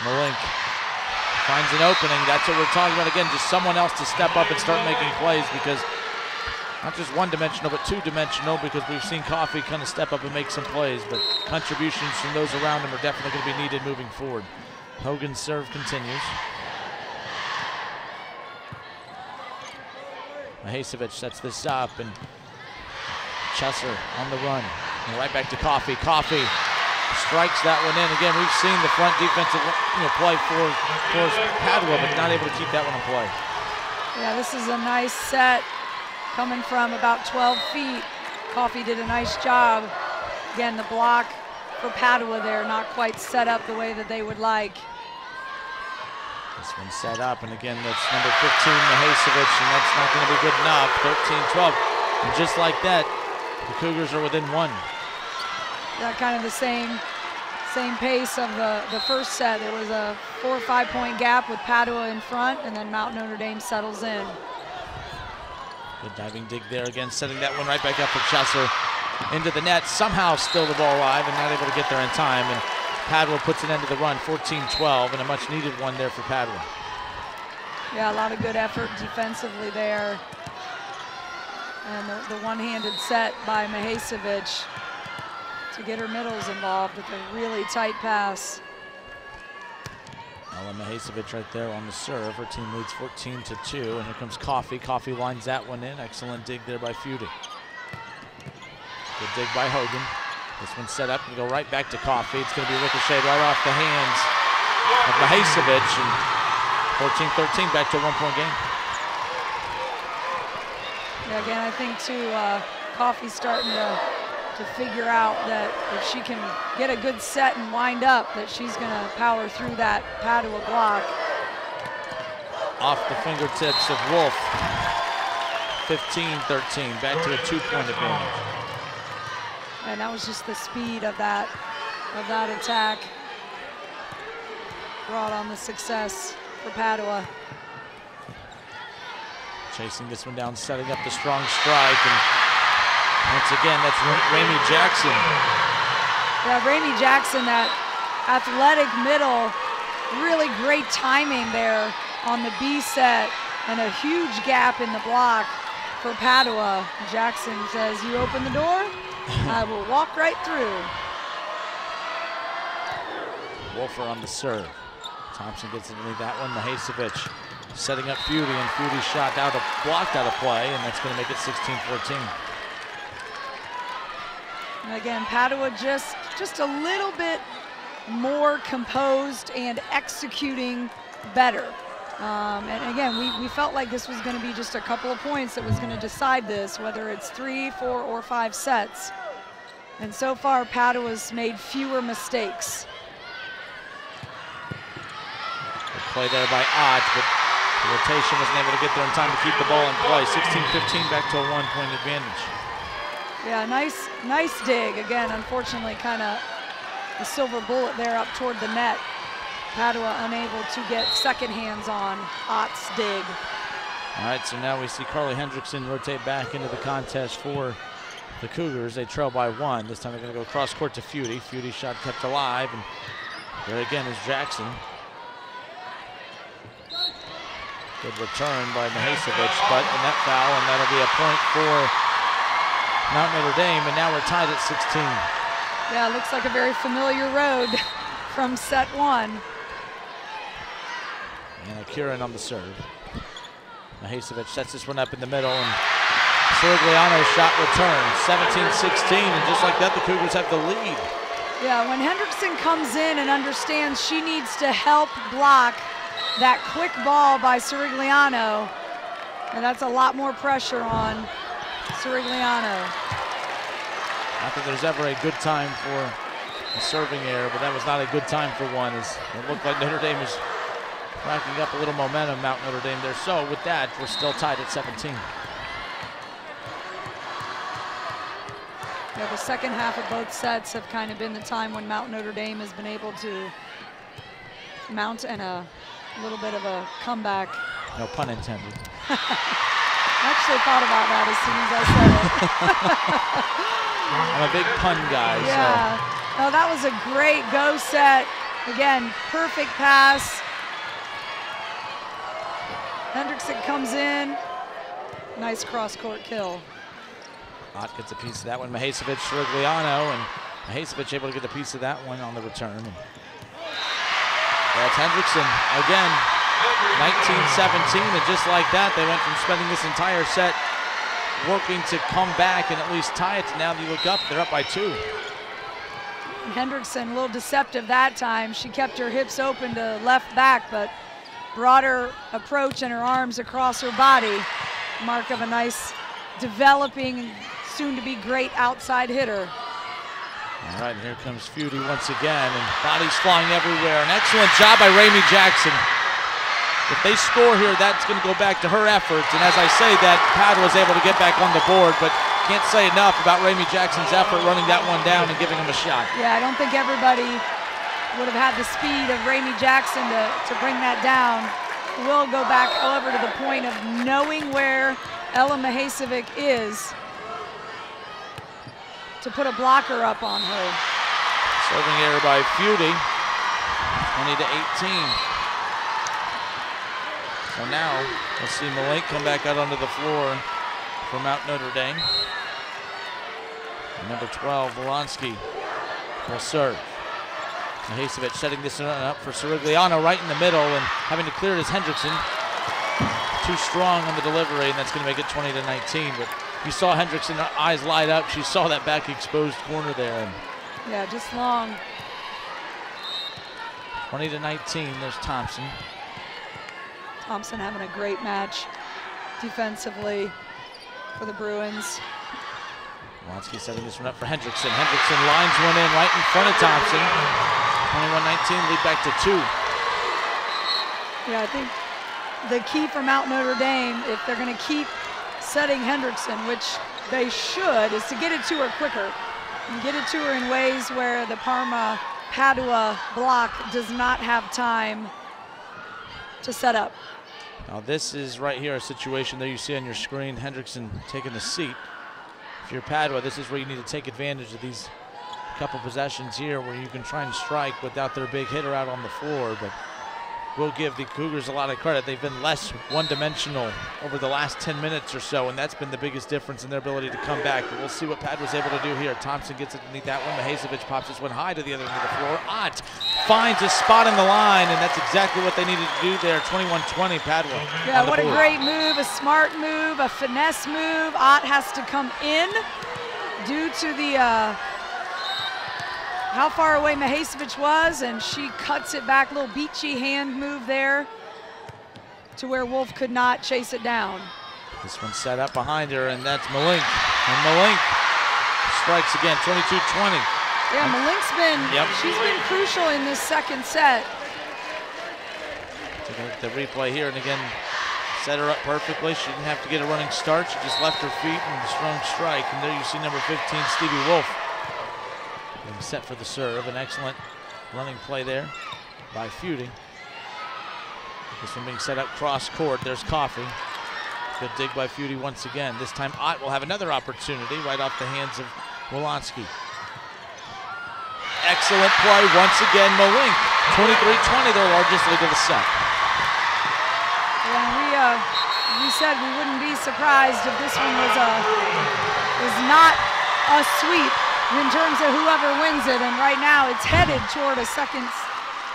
Malink finds an opening. That's what we're talking about again, just someone else to step up and start making plays, because not just one-dimensional, but two-dimensional, because we've seen Coffee kind of step up and make some plays, but contributions from those around him are definitely going to be needed moving forward. Hogan's serve continues. Mahasevich sets this up, and Chesser on the run. And right back to Coffee. Coffee strikes that one in. Again, we've seen the front defensive play for Padua, but not able to keep that one in play. Yeah, this is a nice set. Coming from about 12 feet, Coffee did a nice job. Again, the block for Padua there, not quite set up the way that they would like. This one's set up, and again, that's number 15, Mahasevich, and that's not going to be good enough. 13-12, and just like that, the Cougars are within one. Yeah, kind of the same pace of the first set. There was a 4 or 5 point gap with Padua in front, and then Mount Notre Dame settles in. Good diving dig there again, setting that one right back up for Chesser into the net. Somehow still the ball alive and not able to get there in time. And Padua puts an end to the run, 14-12, and a much needed one there for Padua. Yeah, a lot of good effort defensively there. And the one-handed set by Mahasevich to get her middles involved with a really tight pass. Ella Mahasevich right there on the serve. Her team leads 14-2, and here comes Coffee. Coffee lines that one in. Excellent dig there by Feudy. Good dig by Hogan. This one's set up and go right back to Coffee. It's going to be ricocheted right off the hands of Mahasevich, and 14-13, back to a 1 point game. Yeah, again, I think too, Coffee's starting to figure out that if she can get a good set and wind up, that she's going to power through that Padua block. Off the fingertips of Wolf. 15-13, back to a 2 point advantage. And that was just the speed of that attack. Brought on the success for Padua. Chasing this one down, setting up the strong strike, and once again, that's Ramey Jackson. Yeah, Ramey Jackson, that athletic middle, really great timing there on the B set, and a huge gap in the block for Padua. Jackson says, "You open the door, I will walk right through." Wolfer on the serve. Thompson gets into that one. Mahasevich setting up Feudy, and Feudy shot blocked out of play, and that's going to make it 16-14. And again, Padua just a little bit more composed and executing better. And again, we felt like this was going to be just a couple of points that was going to decide this, whether it's 3, 4, or 5 sets. And so far, Padua's made fewer mistakes. Good play there by Ott, but the rotation wasn't able to get there in time to keep the ball in play. 16-15, back to a 1 point advantage. Yeah, nice dig. Again, unfortunately, kind of a silver bullet there up toward the net. Padua unable to get second hands on Ott's dig. All right, so now we see Karlie Hendrickson rotate back into the contest for the Cougars. They trail by 1. This time they're going to go cross court to Feudy. Feudy shot kept alive, and there again is Jackson. Good return by Mihaicevic, but in that foul, and that'll be a point for Mount Notre Dame, and now we're tied at 16. Yeah, it looks like a very familiar road from set 1. And Kieran on the serve. Mihaicevic sets this one up in the middle, and Sirigliano's shot returns, 17-16, and just like that, the Cougars have the lead. Yeah, when Hendrickson comes in and understands she needs to help block that quick ball by Sirigliano, and that's a lot more pressure on Sirigliano. Not that there's ever a good time for a serving error, but that was not a good time for one, as it looked like Notre Dame is racking up a little momentum, Mount Notre Dame there. So with that, we're still tied at 17. Yeah, the second half of both sets have kind of been the time when Mount Notre Dame has been able to mount and a little bit of a comeback. No pun intended. I actually thought about that as soon as I said it. I'm a big pun guy. Yeah. So. No, that was a great go set. Again, perfect pass. Hendrickson comes in. Nice cross-court kill. Ott gets a piece of that one. Mihaicevic, Sirigliano, and Mihaicevic able to get a piece of that one on the return. That's Hendrickson again, 19-17, and just like that, they went from spending this entire set working to come back and at least tie it to now you look up, they're up by 2. Hendrickson, a little deceptive that time. She kept her hips open to left back, but brought her approach and her arms across her body. Mark of a nice developing, soon-to-be great outside hitter. All right, and here comes Feudy once again, and bodies flying everywhere. An excellent job by Ramey Jackson. If they score here, that's going to go back to her efforts, and as I say that, Padua was able to get back on the board, but can't say enough about Ramey Jackson's effort running that one down and giving him a shot. Yeah, I don't think everybody would have had the speed of Ramey Jackson to bring that down. We'll go back, however, to the point of knowing where Ella Mihaicevic is to put a blocker up on her. Serving error by Feudy, 20-18. So now we'll see Malink come back out onto the floor for Mount Notre Dame. And number 12, Volonsky, will serve. Mihaicevic setting this one up for Sirigliano right in the middle, and having to clear it is Hendrickson. Too strong on the delivery, and that's going to make it 20-19. But you saw Hendrickson, her eyes light up. She saw that back exposed corner there. And yeah, just long. 20-19, there's Thompson. Thompson having a great match defensively for the Bruins. Volonsky setting this one up for Hendrickson. Hendrickson lines one in right in front of Thompson. 21-19, lead back to 2. Yeah, I think the key for Mount Notre Dame, if they're going to keep setting Hendrickson, which they should, is to get it to her quicker and get it to her in ways where the Parma-Padua block does not have time to set up. Now this is right here a situation there you see on your screen, Hendrickson taking the seat. If you're Padua, this is where you need to take advantage of these couple possessions here where you can try and strike without their big hitter out on the floor, but we'll give the Cougars a lot of credit. They've been less one-dimensional over the last 10 minutes or so, and that's been the biggest difference in their ability to come back. But we'll see what Padua's able to do here. Thompson gets it underneath that one. Mihaicevic pops this one high to the other end of the floor. Ott finds a spot in the line, and that's exactly what they needed to do there. 21-20, Padua. Yeah, what a great move, a smart move, a finesse move. Ott has to come in due to the how far away Mihaicevic was, and she cuts it back, little beachy hand move there to where Wolf could not chase it down. This one's set up behind her, and that's Malink. And Malink strikes again, 22-20. Yeah, Malink's she's been crucial in this second set. Take a look at the replay here, and again, set her up perfectly. She didn't have to get a running start. She just left her feet and a strong strike. And there you see number 15, Stevie Wolf. Getting set for the serve. An excellent running play there by Feudy. This one being set up cross court. There's Coffey. Good dig by Feudy once again. This time Ott will have another opportunity right off the hands of Wolanski. Excellent play once again, Malink. 23-20, their largest lead of the set. Yeah, we said we wouldn't be surprised if this one was not a sweep in terms of whoever wins it, and right now it's headed toward a second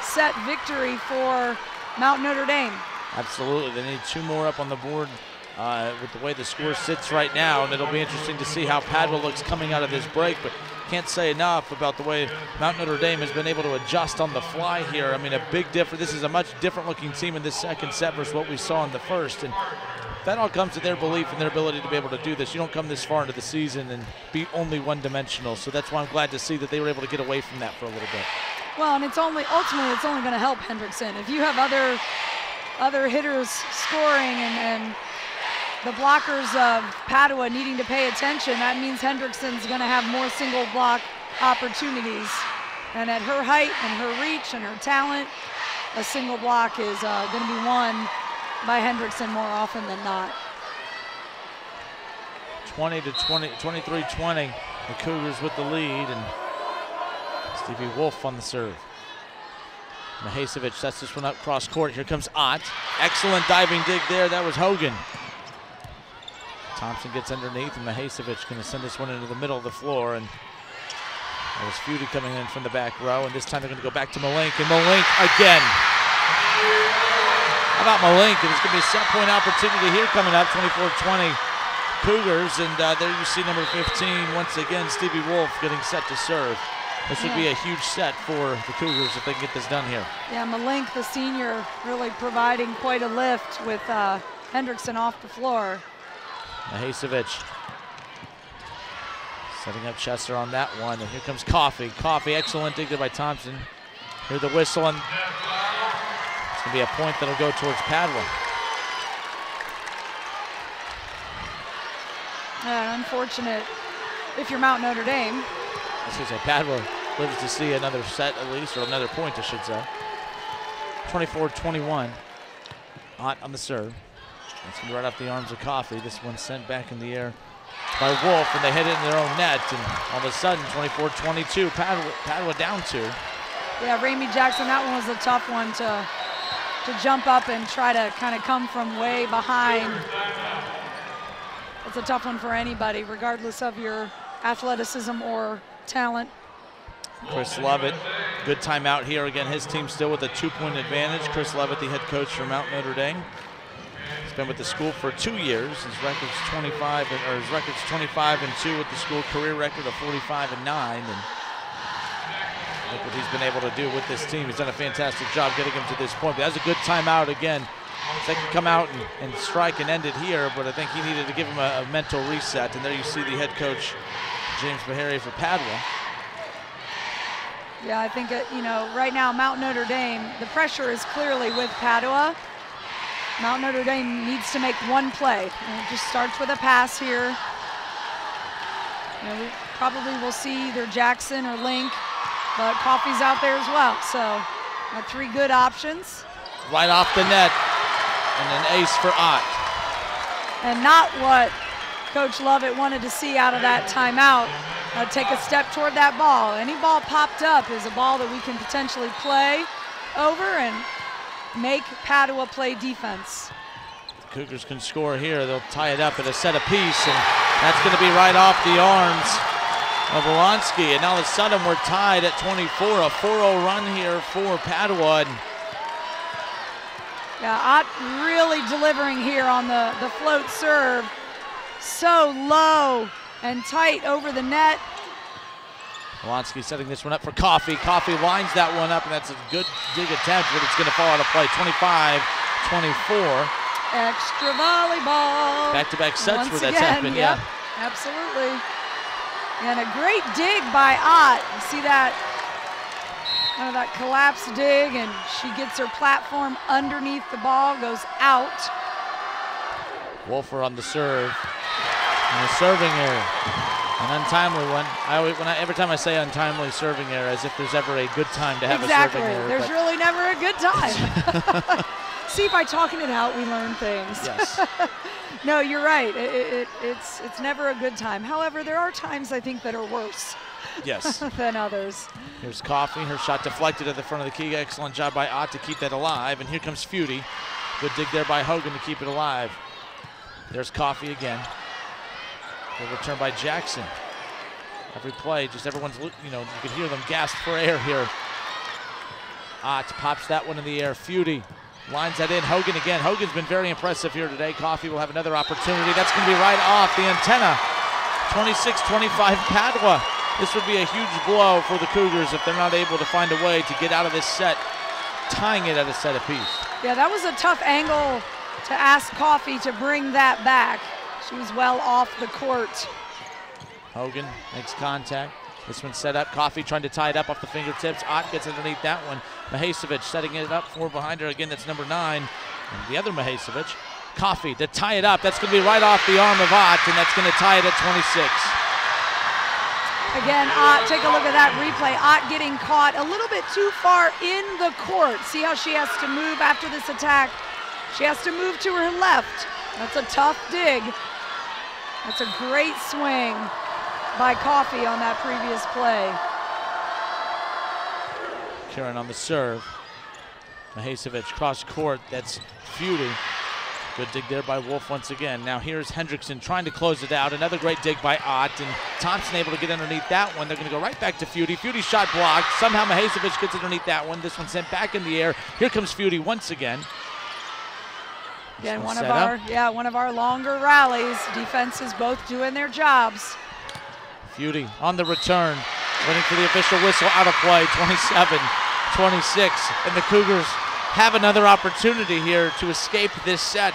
set victory for Mount Notre Dame. Absolutely, they need 2 more up on the board with the way the score sits right now, and it'll be interesting to see how Padua looks coming out of this break, but can't say enough about the way Mount Notre Dame has been able to adjust on the fly here. I mean, a big difference. This is a much different looking team in this second set versus what we saw in the first, and that all comes to their belief and their ability to be able to do this. You don't come this far into the season and be only one-dimensional, so that's why I'm glad to see that they were able to get away from that for a little bit. Well, and ultimately it's only going to help Hendrickson. If you have other hitters scoring and the blockers of Padua needing to pay attention, that means Hendrickson's going to have more single block opportunities. And at her height and her reach and her talent, a single block is going to be won by Hendrickson more often than not. 23-20, the Cougars with the lead, and Stevie Wolf on the serve. Mahasevich sets this one up cross court. Here comes Ott. Excellent diving dig there. That was Hogan. Thompson gets underneath, and Mahasevich going to send this one into the middle of the floor. And that was Feudy coming in from the back row. And this time they're going to go back to Malink. And Malink again. How about Malink? There's going to be a set point opportunity here coming up. 24-20 Cougars. And there you see number 15 once again, Stevie Wolf getting set to serve. This would be a huge set for the Cougars if they can get this done here. Yeah, Malink, the senior, really providing quite a lift with Hendrickson off the floor. Mahasevich setting up Chester on that one, and here comes Coffey. Coffey, excellent dig there by Thompson. Hear the whistle, and it's going to be a point that'll go towards Padua. Unfortunate if you're Mount Notre Dame. I was going to say, Padua lives to see another set at least, or another point, I should say. 24-21. Ott on the serve. It's going to be right off the arms of Coffey. This one sent back in the air by Wolf, and they hit it in their own net. And all of a sudden, 24-22, Padua down 2. Yeah, Ramey Jackson, that one was a tough one to jump up and try to kind of come from way behind. It's a tough one for anybody, regardless of your athleticism or talent. Chris Lovett, good timeout here. Again, his team still with a 2-point advantage. Chris Lovett, the head coach for Mount Notre Dame. He's been with the school for 2 years. His record's 25 and 2 with the school, career record of 45 and 9. And look what he's been able to do with this team. He's done a fantastic job getting him to this point. But that's a good timeout again. They can come out and strike and end it here, but I think he needed to give him a mental reset. And there you see the head coach, James Beharry for Padua. Yeah, I think, right now, Mount Notre Dame, the pressure is clearly with Padua. Mount Notre Dame needs to make one play. And it just starts with a pass here. We probably will see either Jackson or Link, but Coffey's out there as well. So, 3 good options. Right off the net, and an ace for Ott. And not what Coach Lovett wanted to see out of that timeout. Take a step toward that ball. Any ball popped up is a ball that we can potentially play over and make Padua play defense. The Cougars can score here. They'll tie it up at a set apiece, and that's going to be right off the arms of Wolanski. And all of a sudden we're tied at 24. A 4-0 run here for Padua. Yeah, Ott really delivering here on the float serve. So low and tight over the net. Wolanski setting this one up for Coffey. Coffey lines that one up, and that's a good dig attempt, but it's going to fall out of play. 25-24. Extra volleyball. Back-to-back sets where that's again, happened, yep, yeah. Absolutely. And a great dig by Ott. You see that, that collapse dig, and she gets her platform underneath the ball, goes out. Wolfer on the serve. And a serving error. An untimely one. Every time I say untimely serving error, as if there's ever a good time to have a serving error. There's really never a good time. See, by talking it out, we learn things. Yes. No, you're right. It's never a good time. However, there are times I think that are worse. Yes. Than others. Here's Coffey. Her shot deflected at the front of the key. Excellent job by Ott to keep that alive. And here comes Feudy. Good dig there by Hogan to keep it alive. There's Coffey again. Good return by Jackson. Every play, just everyone's, you can hear them gasp for air here. Ott pops that one in the air. Feudy lines that in. Hogan again. Hogan's been very impressive here today. Coffey will have another opportunity. That's going to be right off the antenna. 26-25 Padua. This would be a huge blow for the Cougars if they're not able to find a way to get out of this set, tying it at a set apiece. Yeah, that was a tough angle to ask Coffey to bring that back. She was well off the court. Hogan makes contact. This one's set up. Coffey trying to tie it up off the fingertips. Ott gets underneath that one. Mahacevic setting it up for behind her. Again, that's number 9. And the other Mahacevic. Coffey to tie it up. That's going to be right off the arm of Ott, and that's going to tie it at 26. Again, Ott, take a look at that replay. Ott getting caught a little bit too far in the court. See how she has to move after this attack? She has to move to her left. That's a tough dig. That's a great swing by Coffey on that previous play. Karen on the serve. Mahacevic cross court. That's Feudy. Good dig there by Wolf once again. Now here's Hendrickson trying to close it out. Another great dig by Ott, and Thompson able to get underneath that one. They're going to go right back to Feudy. Feudy's shot blocked. Somehow Mahacevic gets underneath that one. This one sent back in the air. Here comes Feudy once again. Again, one of our longer rallies. Defenses both doing their jobs. Feudy on the return, waiting for the official whistle, out of play. 27-26, and the Cougars have another opportunity here to escape this set.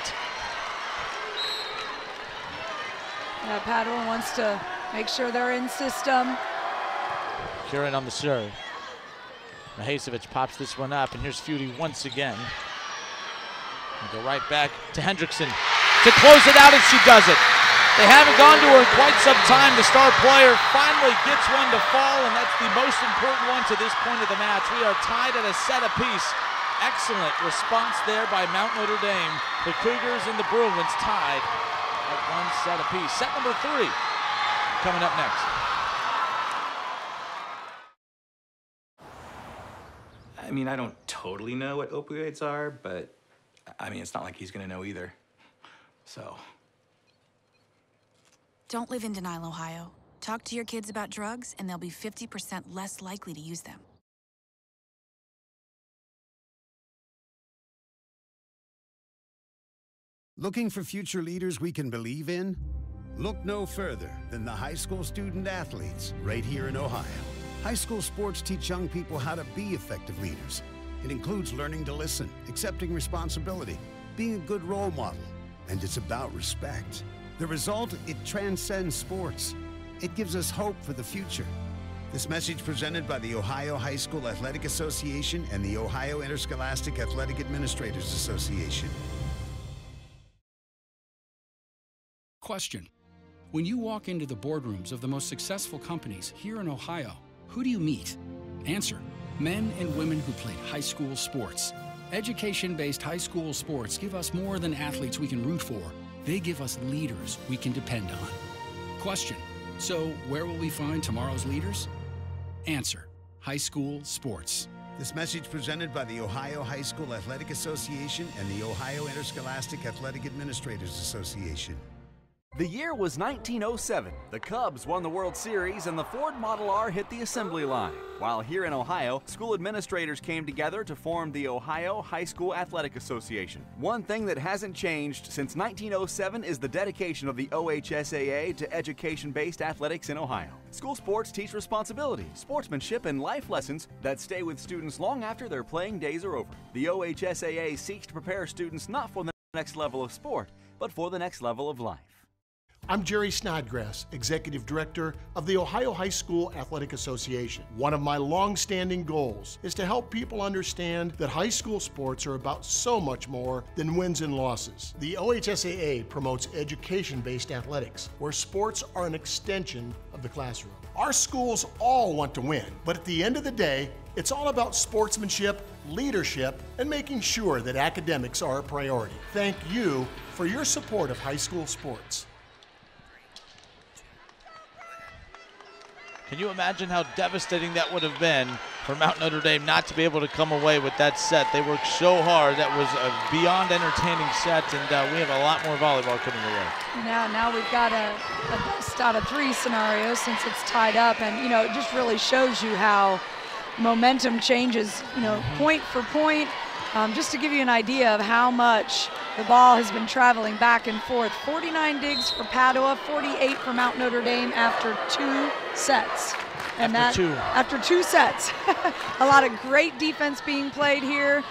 Yeah, Padua wants to make sure they're in system. Kieran on the serve. Mahacevic pops this one up, and here's Feudy once again. We'll go right back to Hendrickson to close it out, and she does it. They haven't gone to her in quite some time. The star player finally gets one to fall, and that's the most important one to this point of the match. We are tied at a set apiece. Excellent response there by Mount Notre Dame. The Cougars and the Bruins tied at one set apiece. Set number 3 coming up next. I mean, I don't totally know what opioids are, but I mean, it's not like he's gonna know either. So. Don't live in denial, Ohio. Talk to your kids about drugs, and they'll be 50% less likely to use them. Looking for future leaders we can believe in? Look no further than the high school student athletes right here in Ohio. High school sports teach young people how to be effective leaders. It includes learning to listen, accepting responsibility, being a good role model, and it's about respect. The result, it transcends sports. It gives us hope for the future. This message presented by the Ohio High School Athletic Association and the Ohio Interscholastic Athletic Administrators Association. Question. When you walk into the boardrooms of the most successful companies here in Ohio, who do you meet? Answer. Men and women who played high school sports. Education-based high school sports give us more than athletes we can root for. They give us leaders we can depend on. Question. So where will we find tomorrow's leaders? Answer. High school sports. This message presented by the Ohio High School Athletic Association and the Ohio Interscholastic Athletic Administrators Association. The year was 1907. The Cubs won the World Series and the Ford Model R hit the assembly line. While here in Ohio, school administrators came together to form the Ohio High School Athletic Association. One thing that hasn't changed since 1907 is the dedication of the OHSAA to education-based athletics in Ohio. School sports teach responsibility, sportsmanship, and life lessons that stay with students long after their playing days are over. The OHSAA seeks to prepare students not for the next level of sport, but for the next level of life. I'm Jerry Snodgrass, Executive Director of the Ohio High School Athletic Association. One of my long-standing goals is to help people understand that high school sports are about so much more than wins and losses. The OHSAA promotes education-based athletics, where sports are an extension of the classroom. Our schools all want to win, but at the end of the day, it's all about sportsmanship leadership, and making sure that academics are a priority. Thank you for your support of high school sports. Can you imagine how devastating that would have been for Mount Notre Dame not to be able to come away with that set? They worked so hard. That was a beyond entertaining set, and we have a lot more volleyball coming away. Now we've got a best out of 3 scenario since it's tied up, and it just really shows you how momentum changes, point for point. Just to give you an idea of how much the ball has been traveling back and forth. 49 digs for Padua, 48 for Mount Notre Dame after 2 sets. And after two sets. A lot of great defense being played here.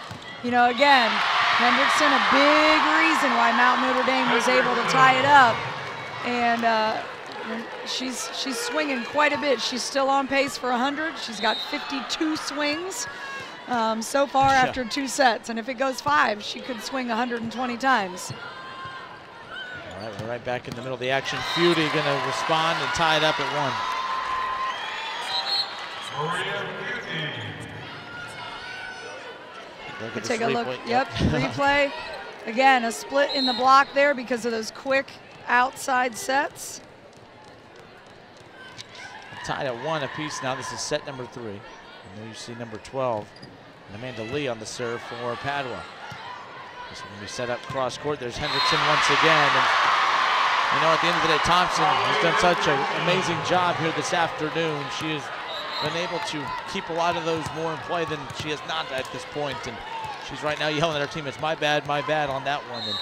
Again, Hendrickson, a big reason why Mount Notre Dame was able to tie it up. And she's swinging quite a bit. She's still on pace for 100. She's got 52 swings. So far after 2 sets, and if it goes 5, she could swing 120 times. All right, we're right back in the middle of the action. Feudy going to respond and tie it up at 1. Take a look. Yep, replay. Again, a split in the block there because of those quick outside sets. Tied at 1 apiece now. This is set number 3. And there you see number 12. Amanda Lee on the serve for Padua. This one will be set up cross court. There's Hendrickson once again. And at the end of the day, Thompson has done such an amazing job here this afternoon. She has been able to keep a lot of those more in play than she has not at this point. And she's right now yelling at her team, it's my bad on that one. And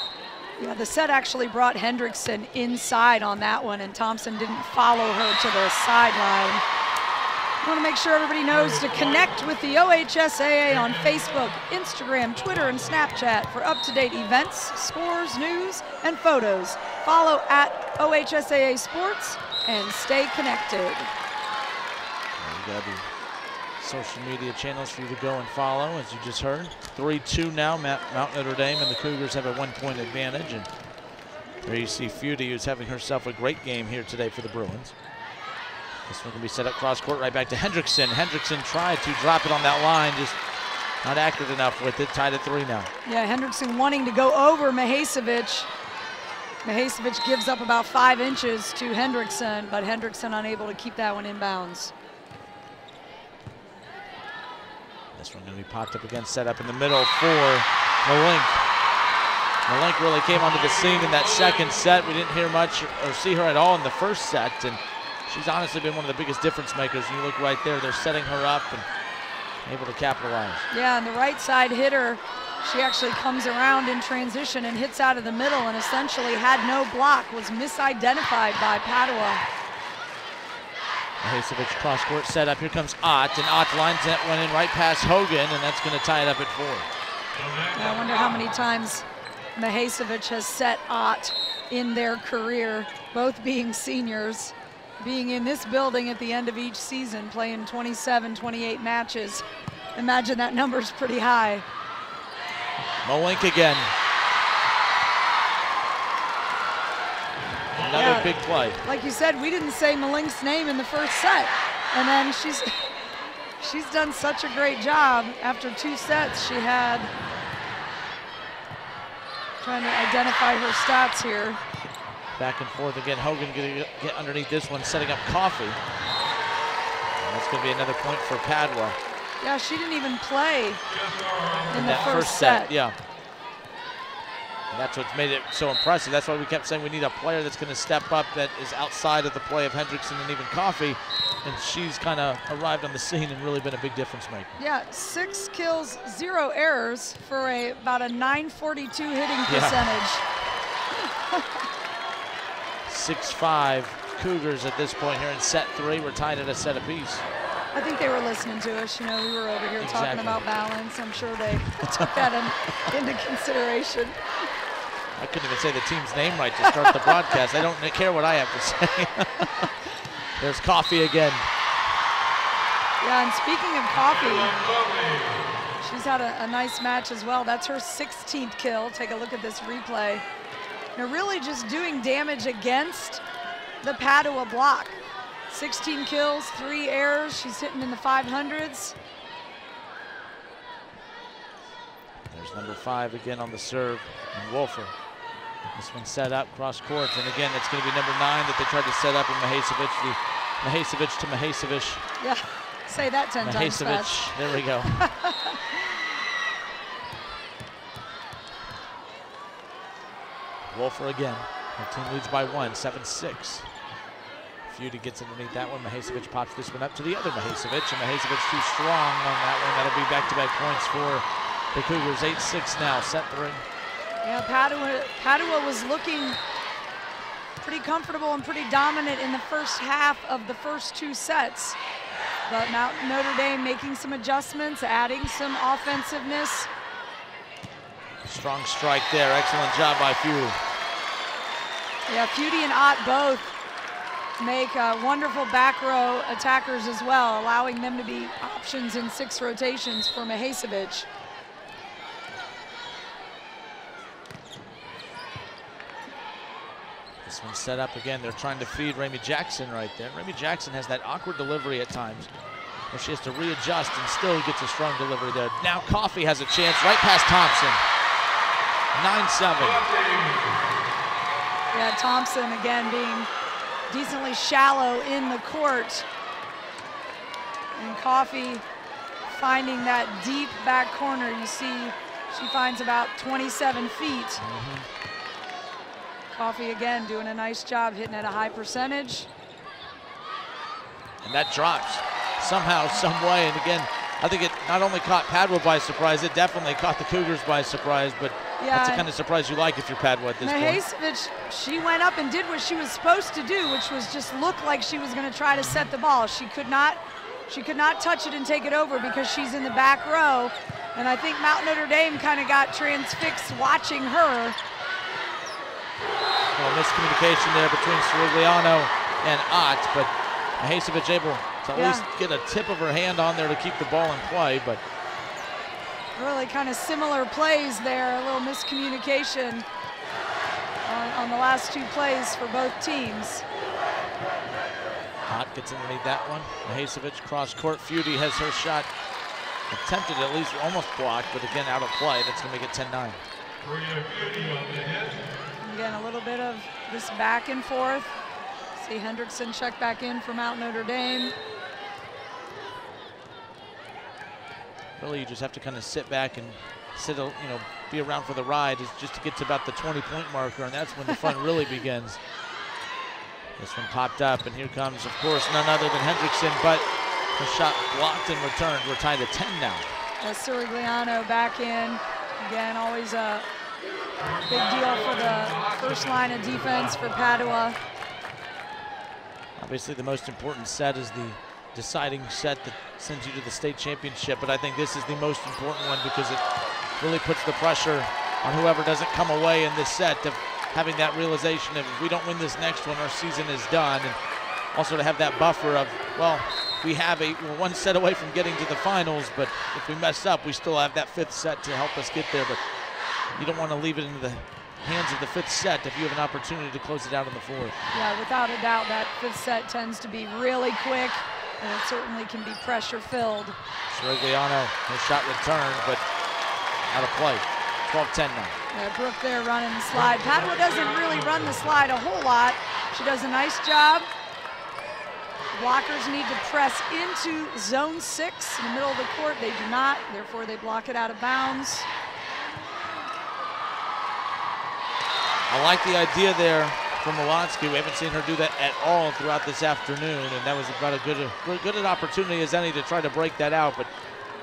yeah, the set actually brought Hendrickson inside on that one, and Thompson didn't follow her to the sideline. I want to make sure everybody knows to connect with the OHSAA on Facebook, Instagram, Twitter, and Snapchat for up-to-date events, scores, news, and photos. Follow at OHSAA Sports and stay connected. You got the social media channels for you to go and follow, as you just heard. 3-2 now, Mount Notre Dame, and the Cougars have a 1-point advantage. And there you see Feudy, who's having herself a great game here today for the Bruins. This one can be set up cross court right back to Hendrickson. Hendrickson tried to drop it on that line, just not accurate enough with it. Tied at 3 now. Yeah, Hendrickson wanting to go over Mihaicevic. Mihaicevic gives up about 5 inches to Hendrickson, but Hendrickson unable to keep that one in bounds. This one going to be popped up again, set up in the middle for Malink. Malink really came onto the scene in that second set. We didn't hear much or see her at all in the first set, and she's honestly been one of the biggest difference makers. You look right there, they're setting her up and able to capitalize. Yeah, and the right side hitter, she actually comes around in transition and hits out of the middle and essentially had no block, was misidentified by Padua. Mihaicevic cross court set up. Here comes Ott, and Ott lines that one in right past Hogan, and that's going to tie it up at 4. I wonder how many times Mihaicevic has set Ott in their career, both being seniors, being in this building at the end of each season, playing 27, 28 matches. Imagine that number's pretty high. Malink again. Another big play. Like you said, we didn't say Malink's name in the first set, and then she's done such a great job. After 2 sets, she had, trying to identify her stats here. Back and forth again. Hogan going to get underneath this one, setting up Coffee. And that's going to be another point for Padua. Yeah, she didn't even play in the that first set. Yeah. And that's what's made it so impressive. That's why we kept saying we need a player that's going to step up that is outside of the play of Hendrickson and even Coffee. And she's kind of arrived on the scene and really been a big difference maker. Yeah, 6 kills, 0 errors for about a .942 hitting percentage. 6-5 Cougars at this point here in set 3. We're tied at a set apiece. I think they were listening to us. We were over here talking about balance. I'm sure they took that into consideration. I couldn't even say the team's name right to start the broadcast. I don't care what I have to say. There's Coffee again. Yeah, and speaking of Coffee, she's had a nice match as well. That's her 16th kill. Take a look at this replay. They're really just doing damage against the Padua block. 16 kills, 3 errors. She's hitting in the 500s. There's number 5 again on the serve, and Wolfer. This one set up cross court, and again, it's going to be number 9 that they tried to set up, and Mahacevic, Mahacevic to Mahacevic. Yeah, say that 10 times fast. There we go. Wolfer again. Her team leads by 1, 7-6. Feudy gets underneath that one. Mahacevic pops this one up to the other Mahacevic, and Mahacevic too strong on that one. That'll be back-to-back points for the Cougars. 8-6 now, set 3. Yeah, Padua was looking pretty comfortable and pretty dominant in the first half of the first 2 sets. But now Notre Dame making some adjustments, adding some offensiveness. Strong strike there. Excellent job by Feudy. Yeah, Feudy and Ott both make wonderful back row attackers as well, allowing them to be options in 6 rotations for Mahacevic. This one's set up again. They're trying to feed Ramey Jackson right there. Ramey Jackson has that awkward delivery at times where she has to readjust and still gets a strong delivery there. Now Coffey has a chance right past Thompson. 9-7. Yeah, Thompson again being decently shallow in the court. And Coffey finding that deep back corner. You see she finds about 27 feet. Coffey again doing a nice job hitting at a high percentage. And that drops somehow, some way. And again, I think it not only caught Padua by surprise, it definitely caught the Cougars by surprise, but yeah, that's the kind of surprise you like if you're Padua at this point. Mahacevic, she went up and did what she was supposed to do, which was just look like she was going to try to set the ball. She could not touch it and take it over because she's in the back row. And I think Mount Notre Dame kind of got transfixed watching her. Well, miscommunication there between Sirigliano and Ott, but Mahacevic able to at least get a tip of her hand on there to keep the ball in play. But really kind of similar plays there, a little miscommunication on the last 2 plays for both teams. Ott gets underneath that one. Mahacevic cross court. Feudy has her shot attempted, at least almost blocked, but again out of play. That's going to make it 10-9. Again, a little bit of this back and forth. See Hendrickson check back in for Mount Notre Dame. Really, you just have to kind of sit back and be around for the ride just to get to about the 20-point marker, and that's when the fun really begins. This one popped up, and here comes, of course, none other than Hendrickson, but the shot blocked and returned. We're tied at 10 now. Sirigliano back in. Again, always a big deal for the first line of defense for Padua. Obviously, the most important set is the deciding set that sends you to the state championship, but I think this is the most important one because it really puts the pressure on whoever doesn't come away in this set of having that realization of if we don't win this next one, our season is done. And also to have that buffer of, well, we're 1 set away from getting to the finals, but if we mess up, we still have that 5th set to help us get there. But you don't want to leave it into the hands of the 5th set if you have an opportunity to close it out in the 4th. Yeah, without a doubt, that 5th set tends to be really quick, and it certainly can be pressure-filled. Sirigliano, her shot returned, but out of play. 12-10 now. Yeah, Brooke there running the slide. Padua doesn't really run the slide a whole lot. She does a nice job. Blockers need to press into zone 6 in the middle of the court. They do not, therefore they block it out of bounds. I like the idea there from Molansky. We haven't seen her do that at all throughout this afternoon, and that was about as good an opportunity as any to try to break that out, but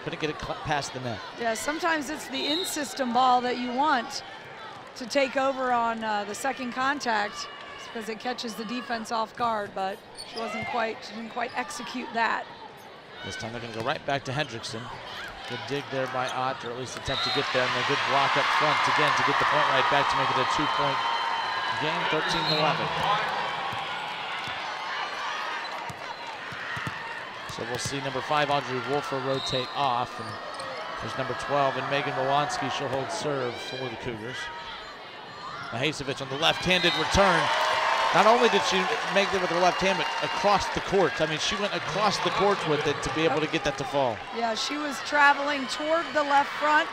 couldn't get it past the net. Yeah, sometimes it's the in-system ball that you want to take over on the second contact because it catches the defense off guard, but she didn't quite execute that. This time they're going to go right back to Hendrickson. Good dig there by Ott, or at least attempt to get there, and a good block up front again to get the point right back to make it a 2-point game, 13-11. So we'll see number 5, Audrey Wolfer, rotate off, and there's number 12, and Megan Molansky. She'll hold serve for the Cougars. Mahacevic on the left-handed return. Not only did she make it with her left hand, but across the court. I mean, she went across the court with it to be able to get that to fall. Yeah, she was traveling toward the left front,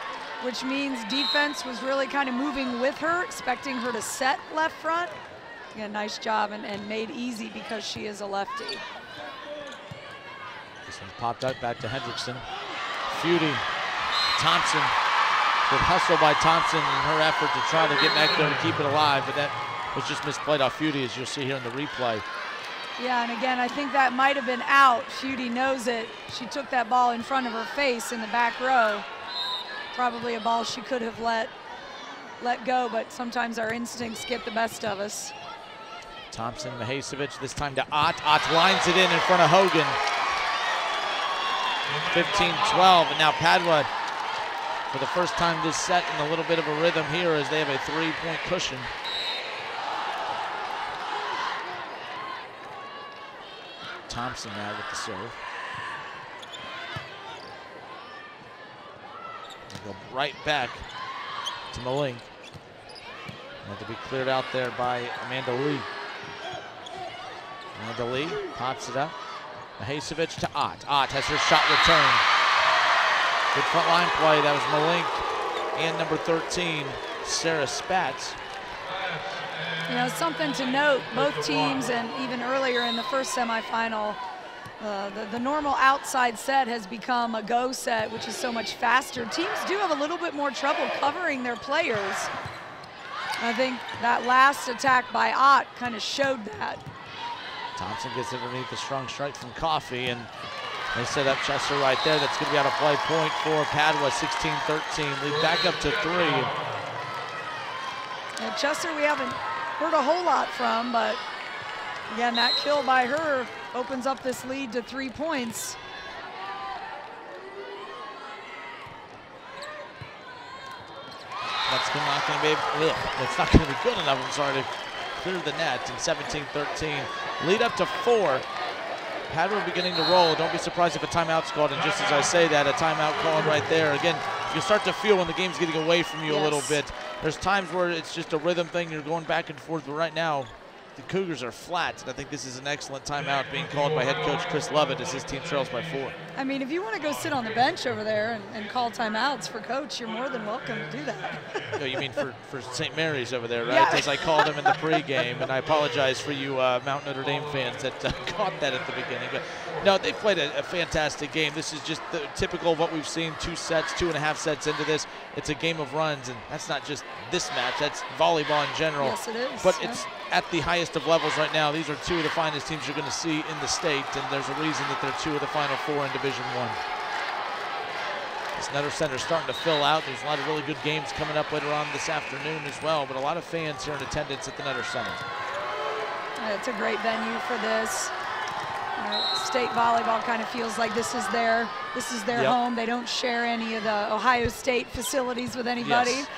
which means defense was really kind of moving with her, expecting her to set left front. Again, nice job and made easy because she is a lefty. This one's popped up back to Hendrickson. Feudy, Thompson. Good hustle by Thompson in her effort to try to get back there and keep it alive, but that was just misplayed off Feudy, as you'll see here in the replay. Yeah, and again, I think that might have been out. Feudy knows it. She took that ball in front of her face in the back row. Probably a ball she could have let go, but sometimes our instincts get the best of us. Thompson, Mihaicevic, this time to Ott. Ott lines it in front of Hogan. 15-12, and now Padua, for the first time this set, in a little bit of a rhythm here as they have a 3-point cushion. Thompson now with the serve. They go right back to Malink. Had to be cleared out there by Amanda Lee. Amanda Lee pops it up. Mihaicevic to Ott. Ott has her shot returned. Good front line play. That was Malink and number 13, Sarah Spatz. You know, something to note, both teams, and even earlier in the first semifinal, the normal outside set has become a go set, which is so much faster. Teams do have a little bit more trouble covering their players. I think that last attack by Ott kind of showed that. Thompson gets underneath the strong strike from Coffey, and they set up Chester right there. That's going to be out of play. Point for Padua, 16-13. Lead back up to 3. And Chester we haven't heard a whole lot from, but again, that kill by her opens up this lead to 3 points. That's not going to be. It's not going to be good enough. I'm sorry to clear the net. In 17-13, lead up to 4. Padua beginning to roll. Don't be surprised if a timeout's called. And just as I say that, a timeout called right there. Again, you start to feel when the game's getting away from you a little bit. There's times where it's just a rhythm thing. You're going back and forth. But right now, the Cougars are flat. And I think this is an excellent timeout being called by head coach Chris Lovett as his team trails by 4. I mean, if you want to go sit on the bench over there and call timeouts for coach, you're more than welcome to do that. No, you mean for St. Mary's over there, right? Yeah. As I called him in the pregame, and I apologize for you Mount Notre Dame fans that caught that at the beginning. But no, they played a fantastic game. This is just the typical of what we've seen, 2.5 sets into this. It's a game of runs, and that's not just this match. That's volleyball in general. Yes, it is. But it's at the highest of levels right now. These are 2 of the finest teams you're going to see in the state, and there's a reason that they're 2 of the Final 4 in Division I. This Nutter Center starting to fill out. There's a lot of really good games coming up later on this afternoon as well, but a lot of fans here in attendance at the Nutter Center. It's a great venue for this. State volleyball kind of feels like this is their home. They don't share any of the Ohio State facilities with anybody. Yes.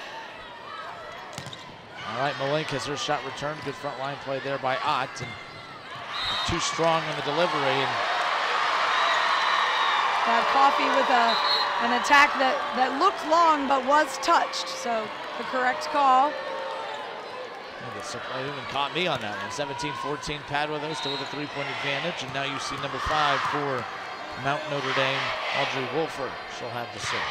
All right, Malink has her shot returned. Good front line play there by Ott, and too strong on the delivery. And Coffey with an attack that looked long but was touched, so the correct call. It even caught me on that one. 17-14 Padua, though, still with a 3-point advantage. And now you see number 5 for Mount Notre Dame, Audrey Wolford. She'll have the serve.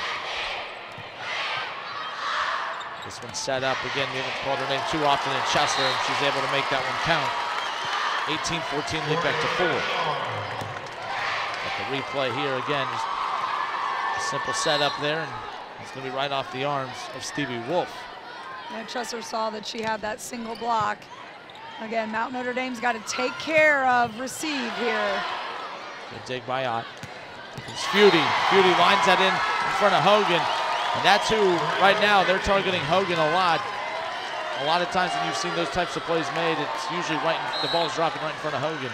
This one's set up. Again, we haven't called her name too often in Chester, and she's able to make that one count. 18-14, lead back to 4. But the replay here, again, just a simple setup there, and it's going to be right off the arms of Stevie Wolf. And Chester saw that she had that single block. Again, Mount Notre Dame's got to take care of receive here. Good dig by Ott. It's Feudy. Feudy lines that in front of Hogan. And that's who, right now, they're targeting Hogan a lot. A lot of times when you've seen those types of plays made, it's usually the ball's dropping right in front of Hogan.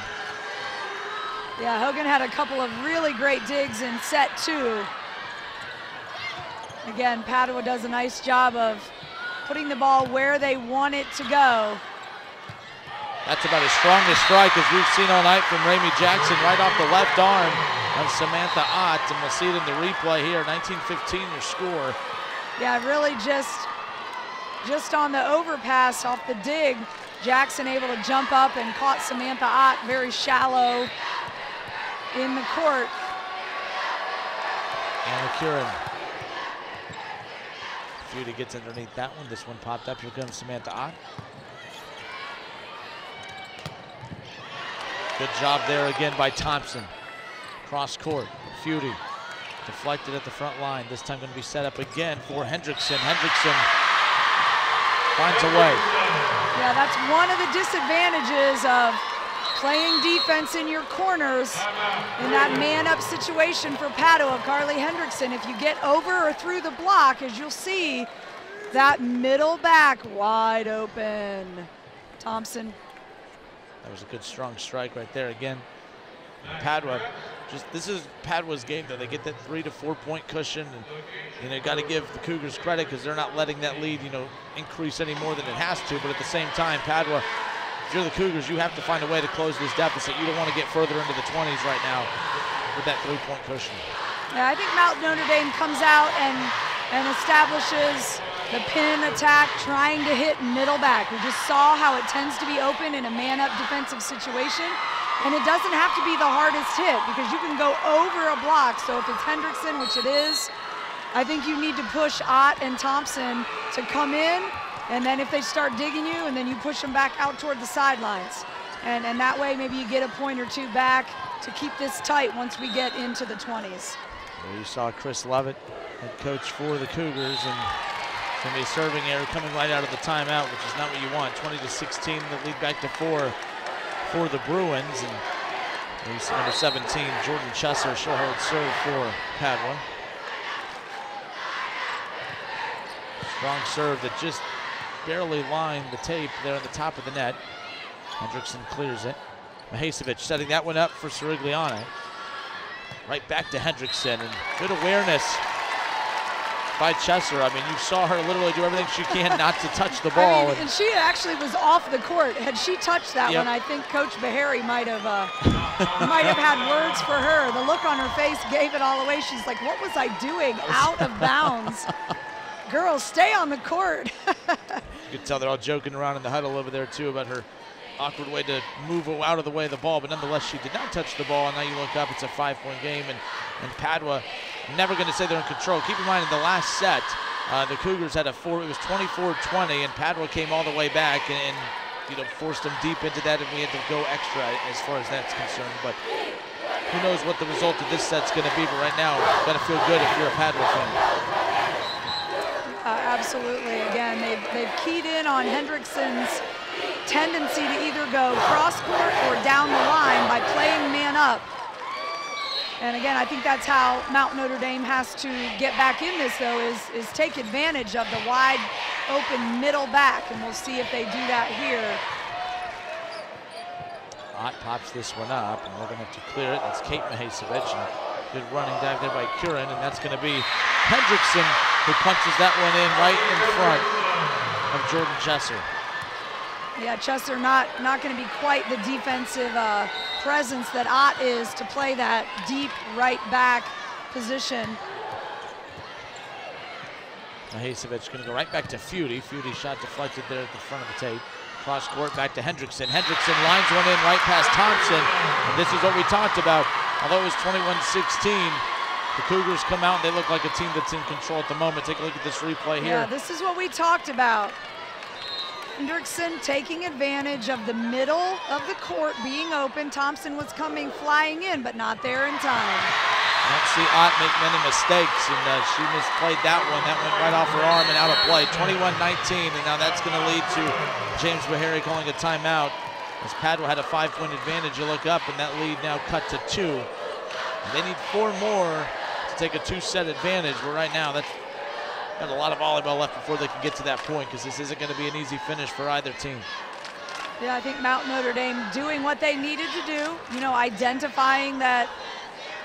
Yeah, Hogan had a couple of really great digs in set 2. Again, Padua does a nice job of putting the ball where they want it to go. That's about as strong a strike as we've seen all night from Ramey Jackson, right off the left arm of Samantha Ott, and we'll see it in the replay here. 19-15 your score. Yeah, really just on the overpass off the dig, Jackson able to jump up and caught Samantha Ott very shallow in the court. Anna Curran. Feudy gets underneath that one. This one popped up. Here comes Samantha Ott. Good job there again by Thompson. Cross court. Feudy deflected at the front line. This time going to be set up again for Hendrickson. Hendrickson finds a way. Yeah, that's one of the disadvantages of playing defense in your corners in that man-up situation for Padua. Karlie Hendrickson, if you get over or through the block, as you'll see, that middle back wide open. Thompson. That was a good strong strike right there again. Padua, this is Padua's game though. They get that 3 to 4 point cushion, and you know, got to give the Cougars credit because they're not letting that lead, you know, increase any more than it has to. But at the same time, Padua, if you're the Cougars, you have to find a way to close this deficit. You don't want to get further into the 20s right now with that 3 point cushion. Yeah, I think Mount Notre Dame comes out and establishes the pin attack, trying to hit middle back. We just saw how it tends to be open in a man-up defensive situation. And it doesn't have to be the hardest hit because you can go over a block. So if it's Hendrickson, which it is, I think you need to push Ott and Thompson to come in. And then if they start digging you, and then you push them back out toward the sidelines. And that way maybe you get a point or two back to keep this tight once we get into the 20s. Well, you saw Chris Levitt, head coach for the Cougars, and it's going to be a serving error coming right out of the timeout, which is not what you want. 20-16, the lead back to 4 for the Bruins, and number 17, Jordan Chesser, she'll hold serve for Padua. Strong serve that just barely lined the tape there on the top of the net. Hendrickson clears it. Mihaicevic setting that one up for Sirigliano. Right back to Hendrickson, and good awareness by Chesser. I mean, you saw her literally do everything she can not to touch the ball. I mean, and she actually was off the court. Had she touched that Yep. one, I think Coach Beharry might have had words for her. The look on her face gave it all away. She's like, what was I doing? Out of bounds. Girls, stay on the court. You could tell they're all joking around in the huddle over there too about her awkward way to move out of the way of the ball, but nonetheless she did not touch the ball, and now you look up, it's a 5-point game, and Padua never going to say they're in control. Keep in mind, in the last set, the Cougars had it was 24-20, and Padua came all the way back and you know, forced them deep into that, and we had to go extra as far as that's concerned. But who knows what the result of this set's going to be, but right now, it's going to feel good if you're a Padua fan. Absolutely. Again, they've keyed in on Hendrickson's tendency to either go cross court or down the line by playing man up. And again, I think that's how Mount Notre Dame has to get back in this, though, is take advantage of the wide open middle back, and we'll see if they do that here. Ott pops this one up, and we're going to have to clear it. That's Kate Mihaicevic, and good running dive there by Curran, and that's going to be Hendrickson who punches that one in right in front of Jordan Chesser. Yeah, Chesser not going to be quite the defensive presence that Ott is to play that deep right back position. Mihaicevic going to go right back to Feudy. Feudy shot deflected there at the front of the tape. Cross court back to Hendrickson. Hendrickson lines one in right past Thompson. And this is what we talked about. Although it was 21-16, the Cougars come out and they look like a team that's in control at the moment. Take a look at this replay here. Yeah, this is what we talked about. Hendrickson taking advantage of the middle of the court being open. Thompson was coming flying in, but not there in time. I don't see Ott make many mistakes, and she misplayed that one. That went right off her arm and out of play. 21-19, and now that's going to lead to James Beharry calling a timeout. As Padua had a 5-point advantage, you look up, and that lead now cut to 2. And they need 4 more to take a 2-set advantage, but right now that's got a lot of volleyball left before they can get to that point, because this isn't going to be an easy finish for either team. Yeah, I think Mount Notre Dame doing what they needed to do, you know, identifying that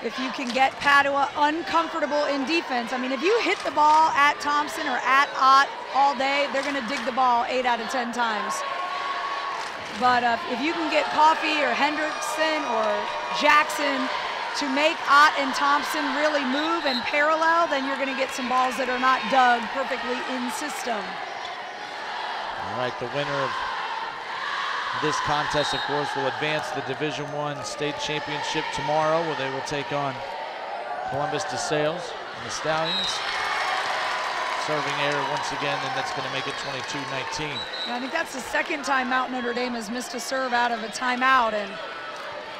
if you can get Padua uncomfortable in defense. I mean, if you hit the ball at Thompson or at Ott all day, they're going to dig the ball 8 out of 10 times. But if you can get Coffey or Hendrickson or Jackson to make Ott and Thompson really move and parallel, then you're going to get some balls that are not dug perfectly in system. All right, the winner of this contest, of course, will advance the Division I state championship tomorrow, where they will take on Columbus DeSales and the Stallions. serving error once again, and that's going to make it 22-19. Yeah, I think that's the second time Notre Dame has missed a serve out of a timeout, and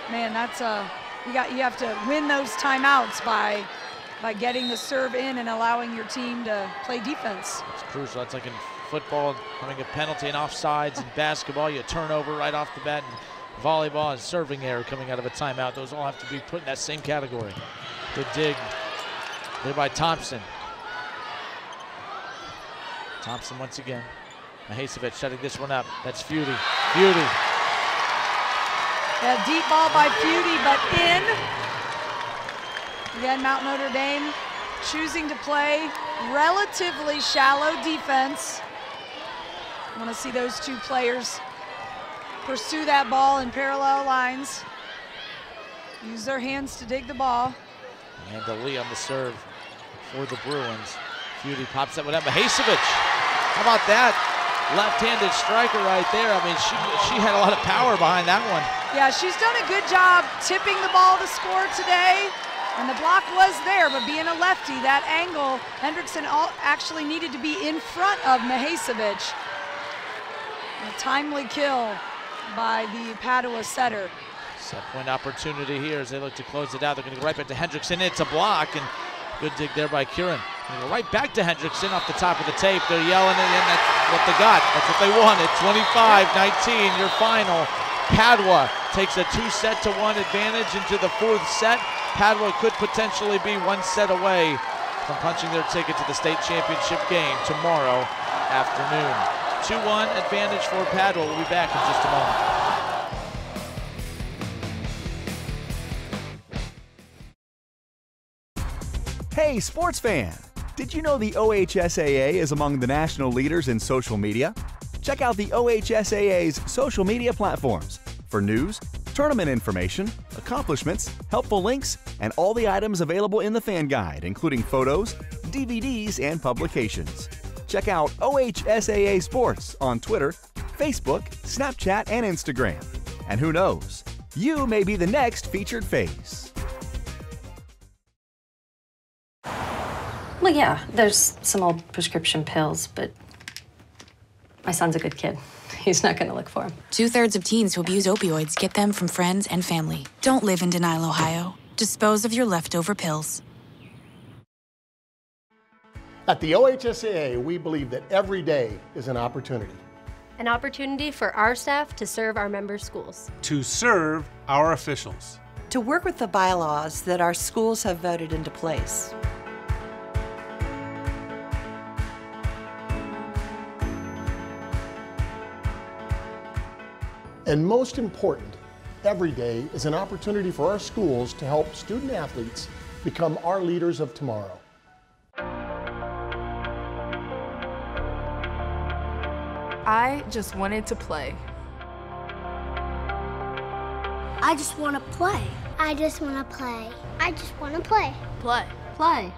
man, that's you have to win those timeouts by getting the serve in and allowing your team to play defense. It's crucial. It's like in football, having a penalty and offsides. In basketball, you turn over right off the bat. And volleyball and serving error coming out of a timeout. Those all have to be put in that same category. Good dig there by Thompson. Thompson once again. Mahasevich setting this one up. That's Feudy. Feudy. A deep ball by Feudy, but in. Again, Notre Dame choosing to play relatively shallow defense. I want to see those two players pursue that ball in parallel lines. Use their hands to dig the ball. And Lee on the serve for the Bruins. Feudy pops that one up. Mahasevich, how about that? Left-handed striker right there. I mean, she had a lot of power behind that one. Yeah, she's done a good job tipping the ball to score today. And the block was there, but being a lefty, that angle, Hendrickson actually needed to be in front of Mahasevich. A timely kill by the Padua setter. Set point opportunity here as they look to close it out. They're going to go right back to Hendrickson. It's a block, and good dig there by Curran. Go right back to Hendrickson off the top of the tape. They're yelling it, and that's what they got. That's what they wanted. 25-19, your final. Padua takes a 2-1 advantage into the fourth set. Padua could potentially be one set away from punching their ticket to the state championship game tomorrow afternoon. 2-1 advantage for Padua. We'll be back in just a moment. Hey, sports fan! Did you know the OHSAA is among the national leaders in social media? Check out the OHSAA's social media platforms for news, tournament information, accomplishments, helpful links, and all the items available in the fan guide, including photos, DVDs, and publications. Check out OHSAA Sports on Twitter, Facebook, Snapchat, and Instagram. And who knows, you may be the next featured face. Well, yeah, there's some old prescription pills, but my son's a good kid. He's not going to look for them. 2/3 of teens who abuse opioids get them from friends and family. Don't live in denial, Ohio. Dispose of your leftover pills. At the OHSAA, we believe that every day is an opportunity. An opportunity for our staff to serve our member schools. To serve our officials. To work with the bylaws that our schools have voted into place. And most important, every day is an opportunity for our schools to help student athletes become our leaders of tomorrow. I just wanted to play. I just want to play. I just want to play. I just want to play. Play. Play.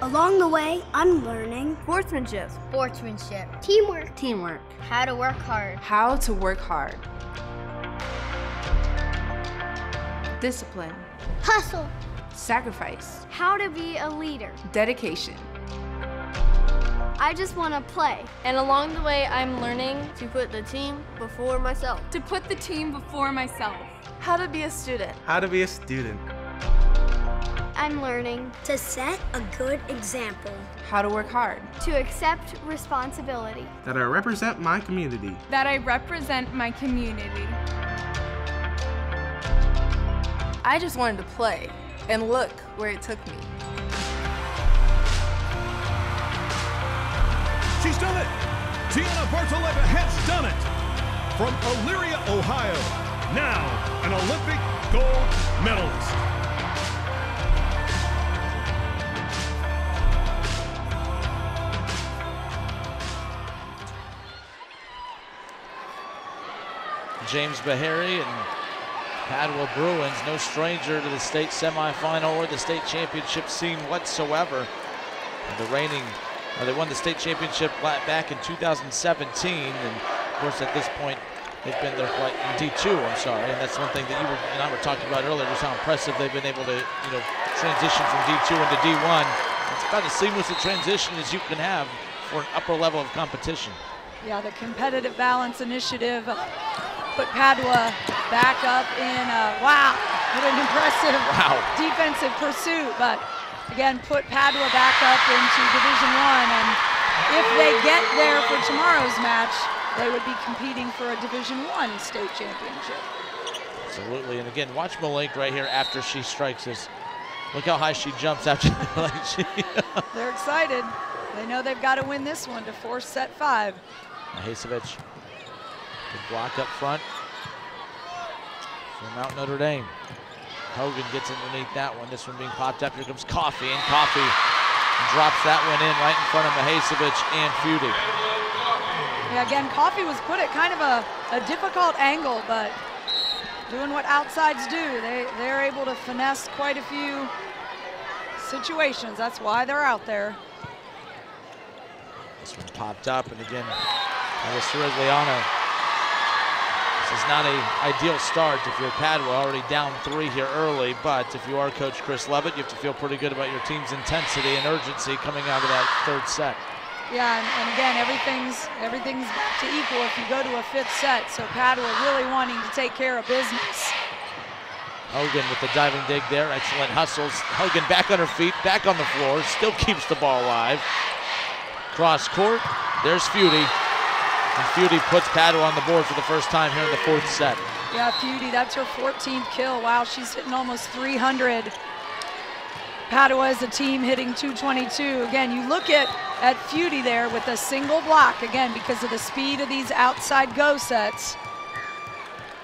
Along the way, I'm learning Sportsmanship. sportsmanship, teamwork, Teamwork. how to work hard, How to work hard. Discipline. hustle, Sacrifice. how to be a leader. Dedication. I just want to play. And along the way, I'm learning to put the team before myself. To put the team before myself. How to be a student. How to be a student. I'm learning to set a good example, How to work hard. to accept responsibility. That I represent my community. That I represent my community. I just wanted to play, and look where it took me. She's done it! Tiana Bartoletta has done it! From Elyria, Ohio, now an Olympic gold medalist. James Bahari and Padua Bruins, no stranger to the state semifinal or the state championship scene whatsoever. The reigning, they won the state championship back in 2017, and of course at this point they've been there quite in D2. I'm sorry, and that's one thing that you and I were talking about earlier, just how impressive they've been able to, transition from D2 into D1. It's about as seamless a transition as you can have for an upper level of competition. Yeah, the competitive balance initiative put Padua back up in, wow, what an impressive defensive pursuit. But again, put Padua back up into Division I. And if they get there for tomorrow's match, they would be competing for a Division I state championship. Absolutely, and again, watch Malink right here after she strikes this. Look how high she jumps after. They're excited. They know they've got to win this one to force set 5. Mahasevich, good block up front from Mount Notre Dame. Hogan gets underneath that one. This one being popped up. Here comes Coffey, and Coffey drops that one in right in front of Mahasevich and Feudy. Yeah, again, Coffey was put at kind of a difficult angle, but doing what outsides do. They're able to finesse quite a few situations. That's why they're out there. This one popped up, and again, Rigliano. This is not an ideal start if you're Padua, already down 3 here early, but if you are Coach Chris Levitt, you have to feel pretty good about your team's intensity and urgency coming out of that 3rd set. Yeah, and again, everything's back to equal if you go to a 5th set, so Padua really wanting to take care of business. Hogan with the diving dig there, excellent hustles. Hogan back on her feet, back on the floor, still keeps the ball alive. Cross court, there's Feudy. And Feudy puts Padua on the board for the first time here in the 4th set. Yeah, Feudy, that's her 14th kill. Wow, she's hitting almost 300. Padua as a team hitting 222. Again, you look at Feudy there with a single block, again, because of the speed of these outside go sets.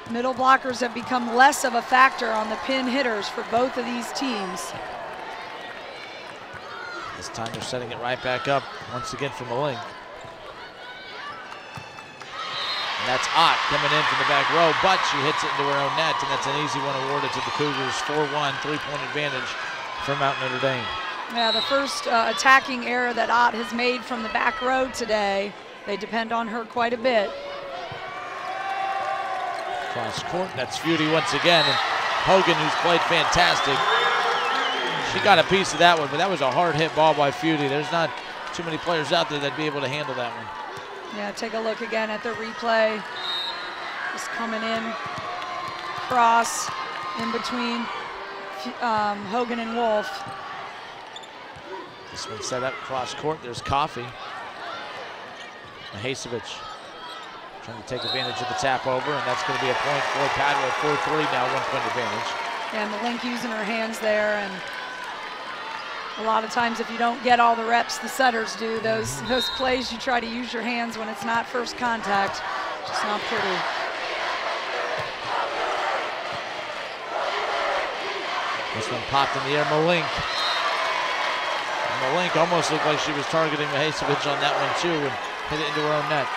Middle blockers have become less of a factor on the pin hitters for both of these teams. This time they're setting it right back up once again from Malink. And that's Ott coming in from the back row, but she hits it into her own net, and that's an easy one awarded to the Cougars. 4-1, 3-point advantage for Mount Notre Dame. Yeah, the first attacking error that Ott has made from the back row today. They depend on her quite a bit. Cross court, that's Feudy once again, and Hogan, who's played fantastic. She got a piece of that one, but that was a hard hit ball by Feudy. There's not too many players out there that'd be able to handle that one. Yeah, take a look again at the replay. Just coming in, cross in between Hogan and Wolf. This one set up cross court. There's Coffey. Mahasevich trying to take advantage of the tap over, and that's going to be a point for Padua. 4-3 now, 1-point advantage. Yeah, and Malink using her hands there, and a lot of times if you don't get all the reps the setters do, those plays you try to use your hands when it's not first contact, just not pretty. This one popped in the air, Malink. And Malink almost looked like she was targeting Mahasevich on that one too, and hit it into her own net.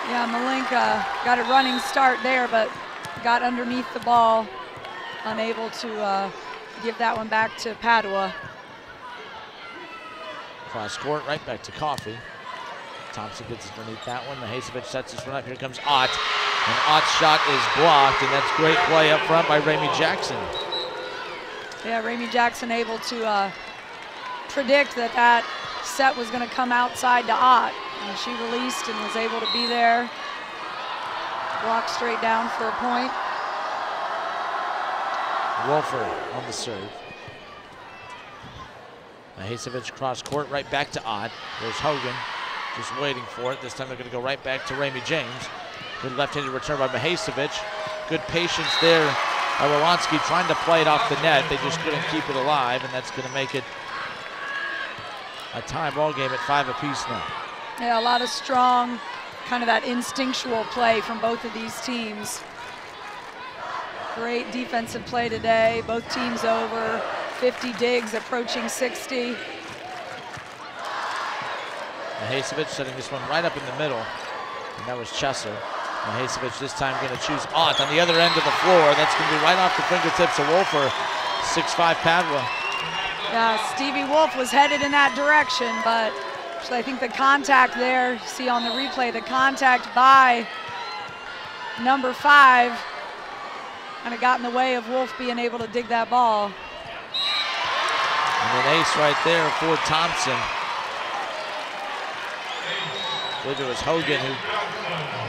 Yeah, Malink got a running start there, but got underneath the ball, unable to give that one back to Padua. Cross court, right back to Coffey. Thompson gets underneath that one. Mahasevich sets this one up. Here comes Ott. And Ott's shot is blocked, and that's great play up front by Ramey Jackson. Yeah, Ramey Jackson able to predict that set was going to come outside to Ott. And she released and was able to be there. Blocked straight down for a point. Wolfer on the serve. Mahasevich cross court, right back to Ott. There's Hogan, just waiting for it. This time they're going to go right back to Ramey James. Good left-handed return by Mahasevich. Good patience there by Wolonsky trying to play it off the net. They just couldn't keep it alive, and that's going to make it a tie ball game at 5 apiece now. Yeah, a lot of strong, kind of that instinctual play from both of these teams. Great defensive play today. Both teams over 50 digs, approaching 60. Mahasevich setting this one right up in the middle, and that was Chesser. Mahasevich this time going to choose Ott on the other end of the floor. That's going to be right off the fingertips of Wolfer. 6'5" Padua. Yeah, Stevie Wolf was headed in that direction, but I think the contact there, you see on the replay, the contact by number 5 kind of got in the way of Wolf being able to dig that ball. And an ace right there for Thompson. I believe it was Hogan who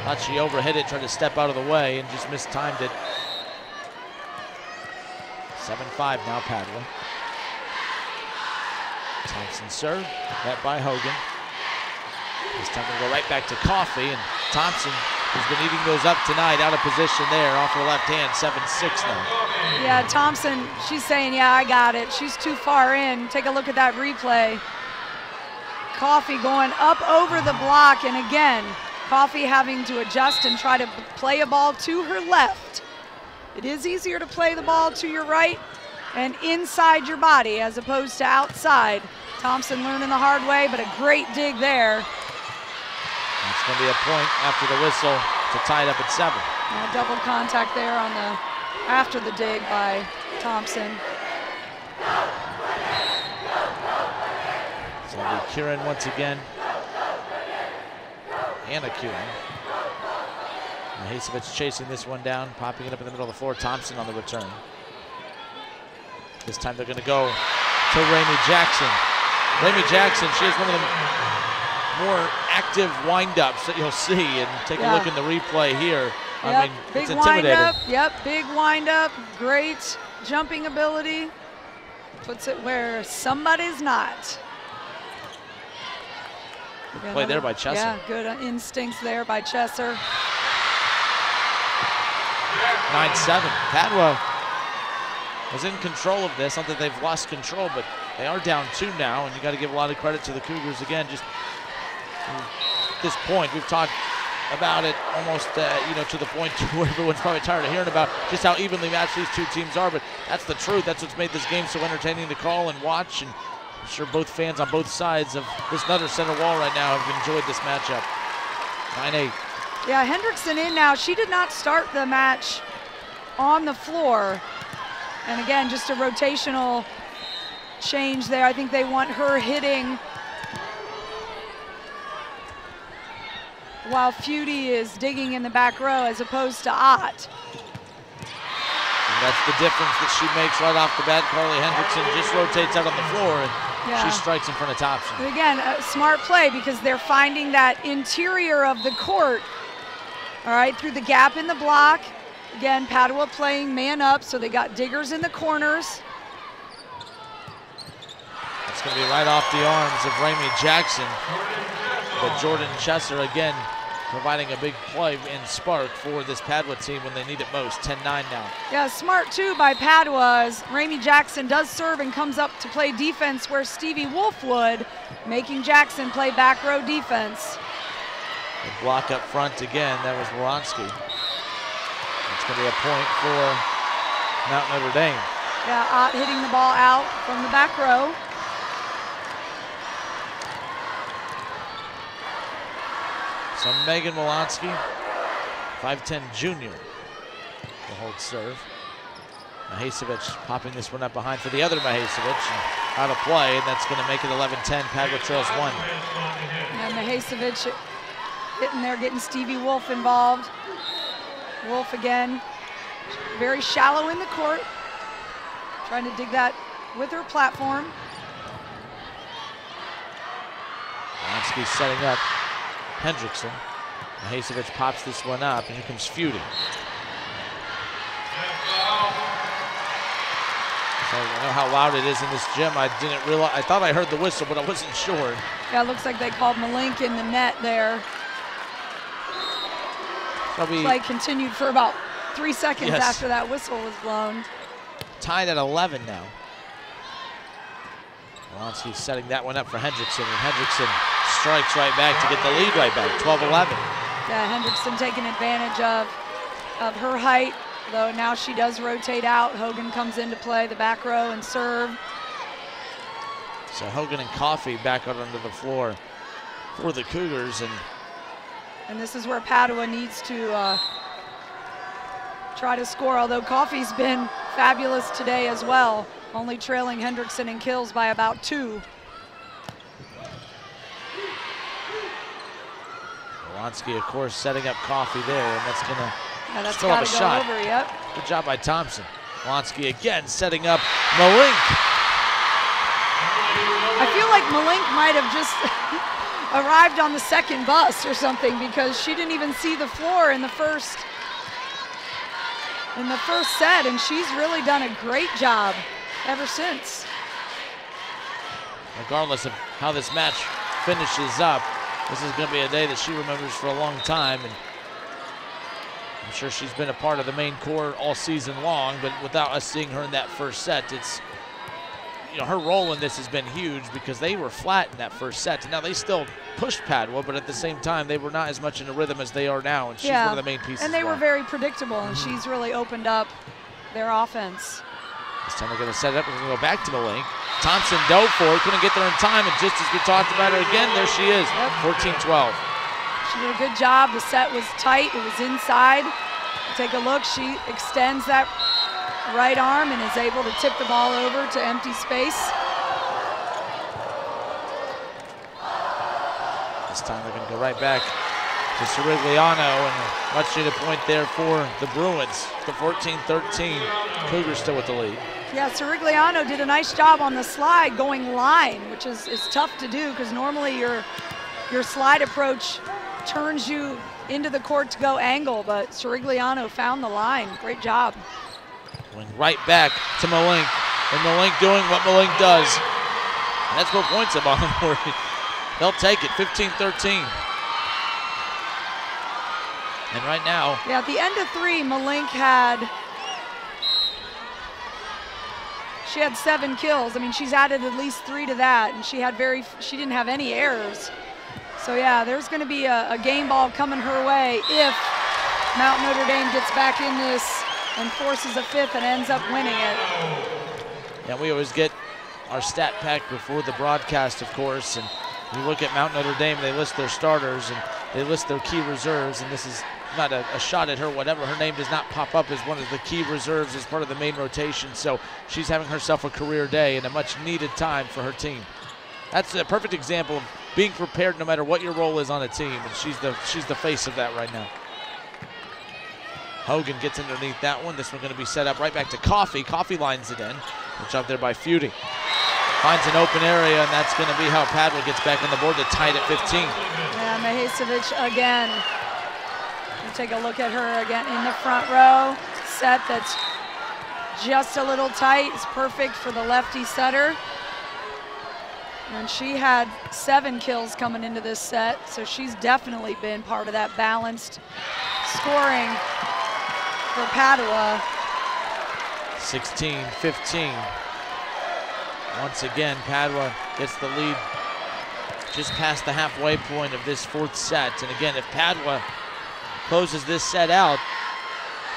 thought she overhit it, tried to step out of the way, and just mistimed it. 7-5 now, Padua. Thompson serve, met by Hogan. This time we'll go right back to Coffey, and Thompson has been eating those up tonight, out of position there, off her left hand, 7-6 now. Yeah, Thompson, she's saying, yeah, I got it. She's too far in. Take a look at that replay. Coffey going up over the block, and again, Coffey having to adjust and try to play a ball to her left. It is easier to play the ball to your right and inside your body as opposed to outside. Thompson learning the hard way, but a great dig there. It's going to be a point after the whistle to tie it up at 7. Yeah, double contact there on the after the dig by Thompson. So it'll be Kieran once again. Anna Kieran. Mahasevich chasing this one down, popping it up in the middle of the floor. Thompson on the return. This time they're going to go to Ramey Jackson. Ramey Jackson, she has one of the more active wind-ups that you'll see, and take a look in the replay here. Yep, I mean, big it's intimidating. Wind-up. Yep, big wind-up. Great jumping ability. Puts it where somebody's not. Good play there by Chesser. Yeah, good instincts there by Chesser. 9-7. Padua was in control of this. Not that they've lost control, but they are down 2 now, and you got to give a lot of credit to the Cougars again. Just at this point, we've talked about it almost, to the point where everyone's probably tired of hearing about just how evenly matched these two teams are. But that's the truth. That's what's made this game so entertaining to call and watch. And I'm sure both fans on both sides of this Nutter center wall right now have enjoyed this matchup. 9-8. Yeah, Hendrickson in now. She did not start the match on the floor. And again, just a rotational change there. I think they want her hitting while Feudy is digging in the back row as opposed to Ott. And that's the difference that she makes right off the bat. Karlie Hendrickson just rotates out on the floor, and she strikes in front of Thompson. But again, a smart play because they're finding that interior of the court, all right, through the gap in the block. Again, Padua playing man up, so they got diggers in the corners. It's going to be right off the arms of Ramey Jackson. But Jordan Chesser again providing a big play in spark for this Padua team when they need it most. 10-9 now. Yeah, smart too by Padua as Ramey Jackson does serve and comes up to play defense where Stevie Wolf would, making Jackson play back row defense. The block up front again, that was Woronski. It's going to be a point for Mount Notre Dame. Yeah, Ott hitting the ball out from the back row. So Megan Woronski, 5'10" junior, will hold serve. Mahasevich popping this one up behind for the other Mahasevich. Out of play, and that's going to make it 11-10. Padua trails 1. And Mahasevich hitting there, getting Stevie Wolf involved. Wolf again, very shallow in the court, trying to dig that with her platform. Woronski setting up Hendrickson. Mahasevich pops this one up, and here comes Feudy. So I don't know how loud it is in this gym. I didn't realize. I thought I heard the whistle, but I wasn't sure. Yeah, it looks like they called Malink in the net there. Play continued for about 3 seconds after that whistle was blown. Tied at 11 now. Woronski setting that one up for Hendrickson, and Hendrickson strikes right back to get the lead right back, 12-11. Yeah, Hendrickson taking advantage of her height, though now she does rotate out. Hogan comes into play, the back row and serve. So Hogan and Coffey back out onto the floor for the Cougars, and this is where Padua needs to try to score, although Coffey's been fabulous today as well, only trailing Hendrickson in kills by about 2. Woronski, of course, setting up Coffey there, and that's going to still have a shot. Over, yep. Good job by Thompson. Woronski again setting up Malink. I feel like Malink might have just arrived on the second bus or something because she didn't even see the floor in the first set, and she's really done a great job ever since. Regardless of how this match finishes up, this is going to be a day that she remembers for a long time, and I'm sure she's been a part of the main core all season long, but without us seeing her in that first set, it's, you know, her role in this has been huge because they were flat in that first set. Now, they still pushed Padua, but at the same time, they were not as much in a rhythm as they are now, and she's one of the main pieces. And they were very predictable, and she's really opened up their offense. This time they're going to set it up. We're going to go back to Malink. Thompson dove for it, couldn't get there in time, and just as we talked about her again, there she is, 14-12. She did a good job. The set was tight. It was inside. Take a look. She extends that right arm and is able to tip the ball over to empty space. This time they're going to go right back to Sirigliano, and a much needed point there for the Bruins. The 14-13. Cougars still with the lead. Yeah, Sirigliano did a nice job on the slide going line, which is tough to do because normally your slide approach turns you into the court to go angle, but Sirigliano found the line. Great job. Going right back to Malink, and Malink doing what Malink does. And that's what points them on the board. They'll take it, 15-13. And right now, yeah, at the end of three, Malink had 7 kills. I mean, she's added at least 3 to that, and she didn't have any errors. So yeah, there's going to be a game ball coming her way if Mount Notre Dame gets back in this and forces a 5th and ends up winning it. Yeah, we always get our stat pack before the broadcast, of course, and you look at Mount Notre Dame, they list their starters and they list their key reserves, and this is not a shot at her, whatever. Her name does not pop up as one of the key reserves as part of the main rotation, so she's having herself a career day and a much needed time for her team. That's a perfect example of being prepared no matter what your role is on a team, and she's the face of that right now. Hogan gets underneath that one. This one's going to be set up right back to Coffey. Coffey lines it in. Good job there by Feudy. Finds an open area, and that's going to be how Padua gets back on the board to tie it at 15. Yeah, Mahesevic again. You take a look at her again in the front row. Set that's just a little tight. It's perfect for the lefty setter. And she had 7 kills coming into this set, so she's definitely been part of that balanced scoring for Padua. 16-15. Once again, Padua gets the lead just past the halfway point of this 4th set. And again, if Padua closes this set out,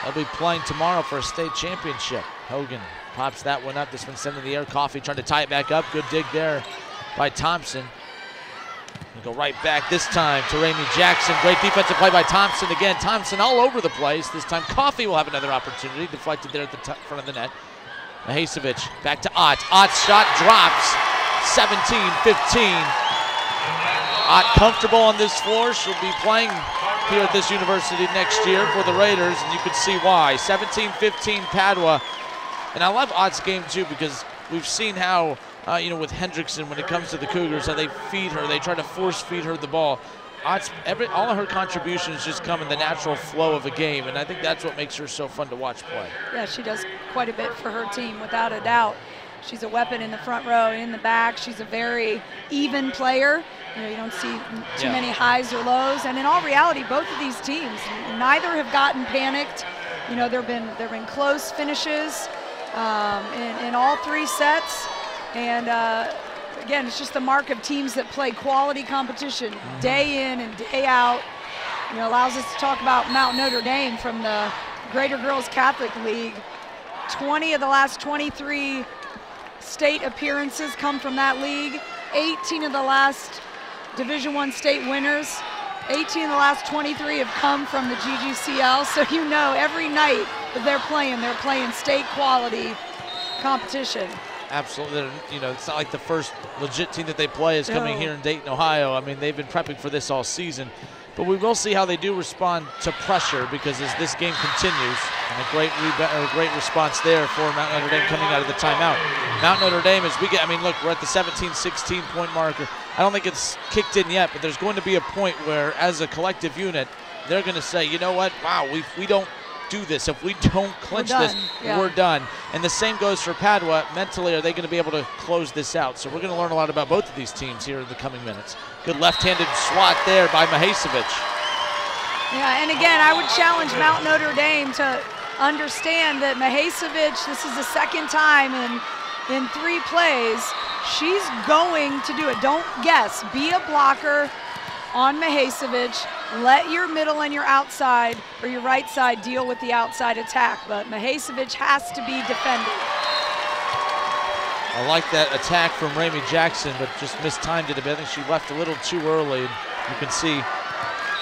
they'll be playing tomorrow for a state championship. Hogan pops that one up. This one's sent in the air. Coffey trying to tie it back up. Good dig there by Thompson. We'll go right back this time to Ramey Jackson. Great defensive play by Thompson. Again, Thompson all over the place. This time Coffey will have another opportunity. Deflected there at the front of the net. Mahesevic back to Ott. Ott's shot drops. 17-15. Ott comfortable on this floor. She'll be playing here at this university next year for the Raiders, and you can see why. 17-15 Padua. And I love Ott's game too, because we've seen how you know, with Hendrickson, when it comes to the Cougars, how they feed her, they try to force feed her the ball. All of her contributions just come in the natural flow of a game, and I think that's what makes her so fun to watch play. Yeah, she does quite a bit for her team, without a doubt. She's a weapon in the front row, in the back. She's a very even player. You know, you don't see too many highs or lows. And in all reality, both of these teams, neither have gotten panicked. You know, there've been close finishes in all 3 sets. And again, it's just the mark of teams that play quality competition day in and day out. You know, allows us to talk about Mount Notre Dame from the Greater Girls Catholic League. 20 of the last 23 state appearances come from that league. 18 of the last Division I state winners. 18 of the last 23 have come from the GGCL. So you know, every night that they're playing state quality competition. Absolutely. You know, it's not like the first legit team that they play is coming here in Dayton, Ohio. I mean, they've been prepping for this all season. But we will see how they do respond to pressure, because as this game continues, and a great response there for Mount Notre Dame coming out of the timeout. Mount Notre Dame, as we get, I mean, look, we're at the 17-16 point marker. I don't think it's kicked in yet, but there's going to be a point where, as a collective unit, they're going to say, you know what, wow, we don't do this. If we don't clinch this, we're done. And the same goes for Padua. Mentally, are they going to be able to close this out? So we're going to learn a lot about both of these teams here in the coming minutes. Good left-handed swat there by Mihaicevic. Yeah, and again, I would challenge Mount Notre Dame to understand that Mihaicevic, this is the second time in 3 plays, she's going to do it. Don't guess. Be a blocker on Mihaicevic. Let your middle and your outside or your right side deal with the outside attack, but Mihaicevic has to be defended. I like that attack from Ramey Jackson, but just mistimed it a bit. I think she left a little too early. You can see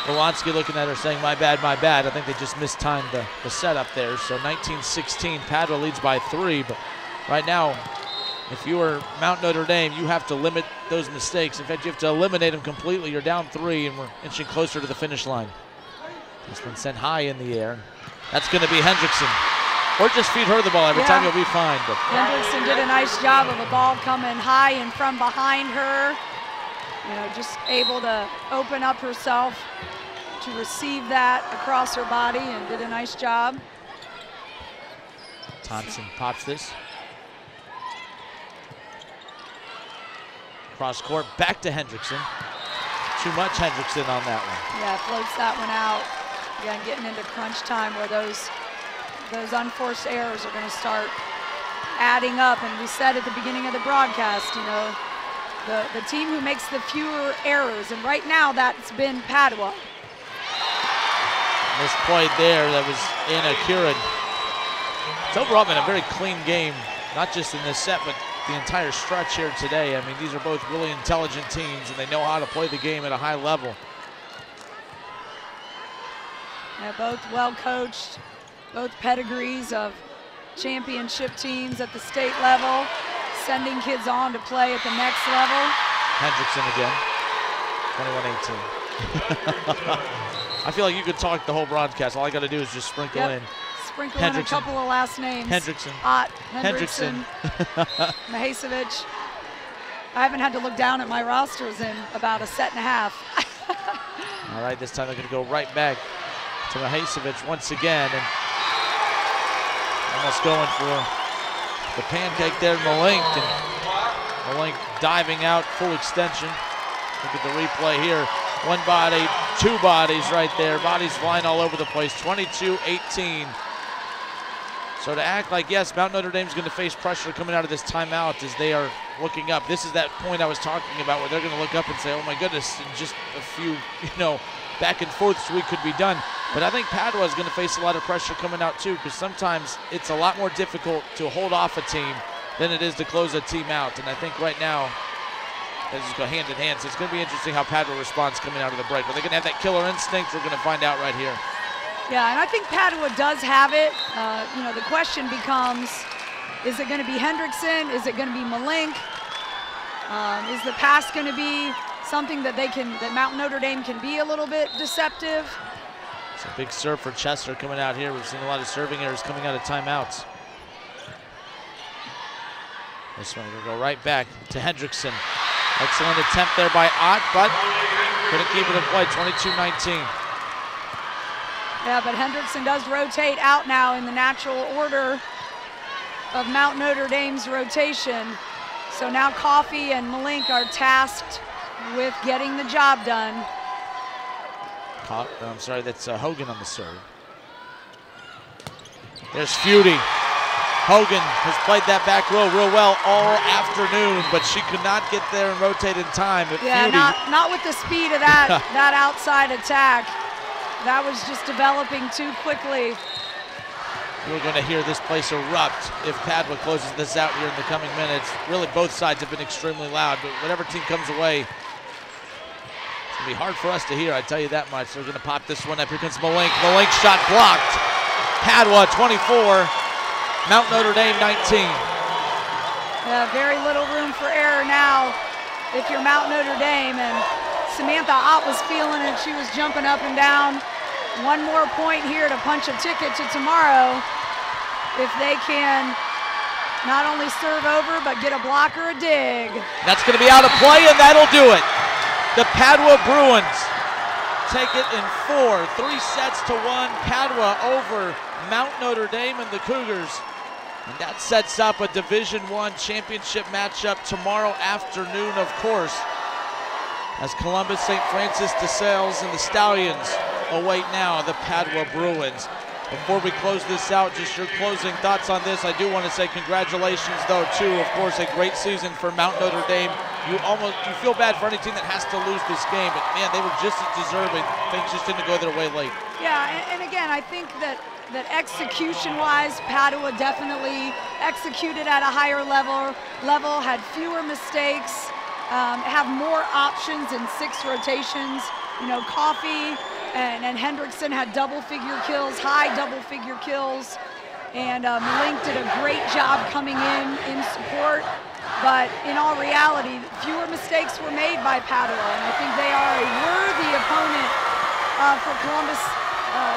Wolanski looking at her saying, my bad, my bad. I think they just mistimed the setup there. So 19-16, Padua leads by 3, but right now, if you are Mount Notre Dame, you have to limit those mistakes. In fact, you have to eliminate them completely. You're down 3, and we're inching closer to the finish line. This one sent high in the air. That's going to be Hendrickson. Or just feed her the ball. Every time you'll be fine. But Hendrickson did a nice job of the ball coming high and from behind her. You know, just able to open up herself to receive that across her body and did a nice job. Thompson pops this. Cross court, back to Hendrickson. Too much Hendrickson on that one. Yeah, floats that one out. Again, getting into crunch time where those unforced errors are going to start adding up. And we said at the beginning of the broadcast, you know, the team who makes the fewer errors, and right now that's been Padua. Misplayed there, that was in Akiran. It's overall been a very clean game, not just in this set, but the entire stretch here today. I mean, these are both really intelligent teams, and they know how to play the game at a high level. Yeah, both well coached, both pedigrees of championship teams at the state level, sending kids on to play at the next level. Hendrickson again, 21-18. I feel like you could talk the whole broadcast. All I got to do is just sprinkle in. Sprinkle in a couple of last names. Hendrickson. Ott, Hendrickson. Mihaicevic. I haven't had to look down at my rosters in about a set and a half. All right, this time they're going to go right back to Mihaicevic once again. And almost going for the pancake there, Malink. And Malink diving out, full extension. Look at the replay here. One body, 2 bodies right there. Bodies flying all over the place. 22-18. So to act like, yes, Mount Notre Dame's going to face pressure coming out of this timeout as they are looking up. This is that point I was talking about where they're going to look up and say, oh my goodness, in just a few, you know, back and forths we could be done. But I think Padua is going to face a lot of pressure coming out too, because sometimes it's a lot more difficult to hold off a team than it is to close a team out. And I think right now, they just go hand in hand. So it's going to be interesting how Padua responds coming out of the break. Are they going to have that killer instinct? We're going to find out right here. Yeah, and I think Padua does have it. You know, the question becomes, is it going to be Hendrickson? Is it going to be Malink? Is the pass going to be something that that Mount Notre Dame can be a little bit deceptive? It's a big serve for Chester coming out here. We've seen a lot of serving errors coming out of timeouts. This one will go right back to Hendrickson. Excellent attempt there by Ott, but couldn't keep it in play, 22-19. Yeah, but Hendrickson does rotate out now in the natural order of Mount Notre Dame's rotation. So now Coffey and Malink are tasked with getting the job done. I'm sorry, that's Hogan on the serve. There's Feudy. Hogan has played that back row real well all afternoon, but she could not get there and rotate in time. But yeah, Feudy, not with the speed of that, that outside attack. That was just developing too quickly. We're going to hear this place erupt if Padua closes this out here in the coming minutes. Really, both sides have been extremely loud, but whatever team comes away, it's going to be hard for us to hear, I tell you that much. They're going to pop this one up. Here comes Malink. Malink shot blocked. Padua 24, Mount Notre Dame 19. Yeah, very little room for error now if you're Mount Notre Dame, and Samantha Ott was feeling it. She was jumping up and down. One more point here to punch a ticket to tomorrow if they can not only serve over, but get a block or a dig. That's going to be out of play, and that'll do it. The Padua Bruins take it in 4, 3 sets to 1. Padua over Mount Notre Dame and the Cougars. And that sets up a Division I championship matchup tomorrow afternoon, of course, as Columbus, St. Francis de Sales, and the Stallions await now the Padua Bruins. Before we close this out, just your closing thoughts on this. I do want to say congratulations, though, too. Of course, a great season for Mount Notre Dame. You feel bad for any team that has to lose this game, but man, they were just as deserving. Things just didn't go their way late. Yeah, and again, I think that execution-wise, Padua definitely executed at a higher level, had fewer mistakes, have more options in 6 rotations. You know, Coffey and Hendrickson had double-figure kills, high double-figure kills, and Malink did a great job coming in support. But in all reality, fewer mistakes were made by Padua, and I think they are a worthy opponent for Columbus,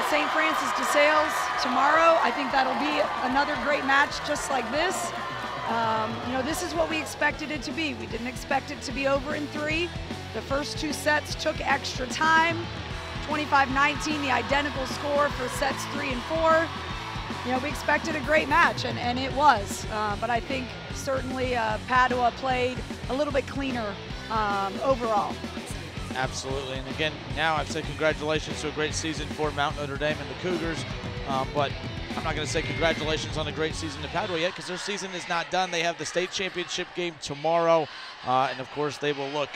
St. Francis de Sales tomorrow. I think that'll be another great match just like this. You know, this is what we expected it to be. We didn't expect it to be over in 3. The first 2 sets took extra time. 25-19, the identical score for sets 3 and 4. You know, we expected a great match, and it was. But I think certainly Padua played a little bit cleaner overall. Absolutely, and again, now I've said congratulations to a great season for Mount Notre Dame and the Cougars, but I'm not going to say congratulations on a great season to Padua yet, because their season is not done. They have the state championship game tomorrow, and of course they will look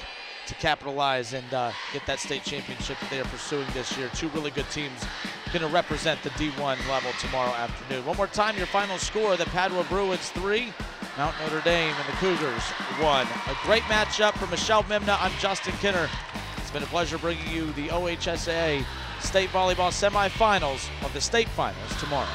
to capitalize and get that state championship that they are pursuing this year. 2 really good teams going to represent the D1 level tomorrow afternoon. One more time, your final score: the Padua Bruins 3, Mount Notre Dame and the Cougars 1. A great matchup for Michelle Mimna. I'm Justin Kinner. It's been a pleasure bringing you the OHSAA State Volleyball Semifinals of the State Finals tomorrow.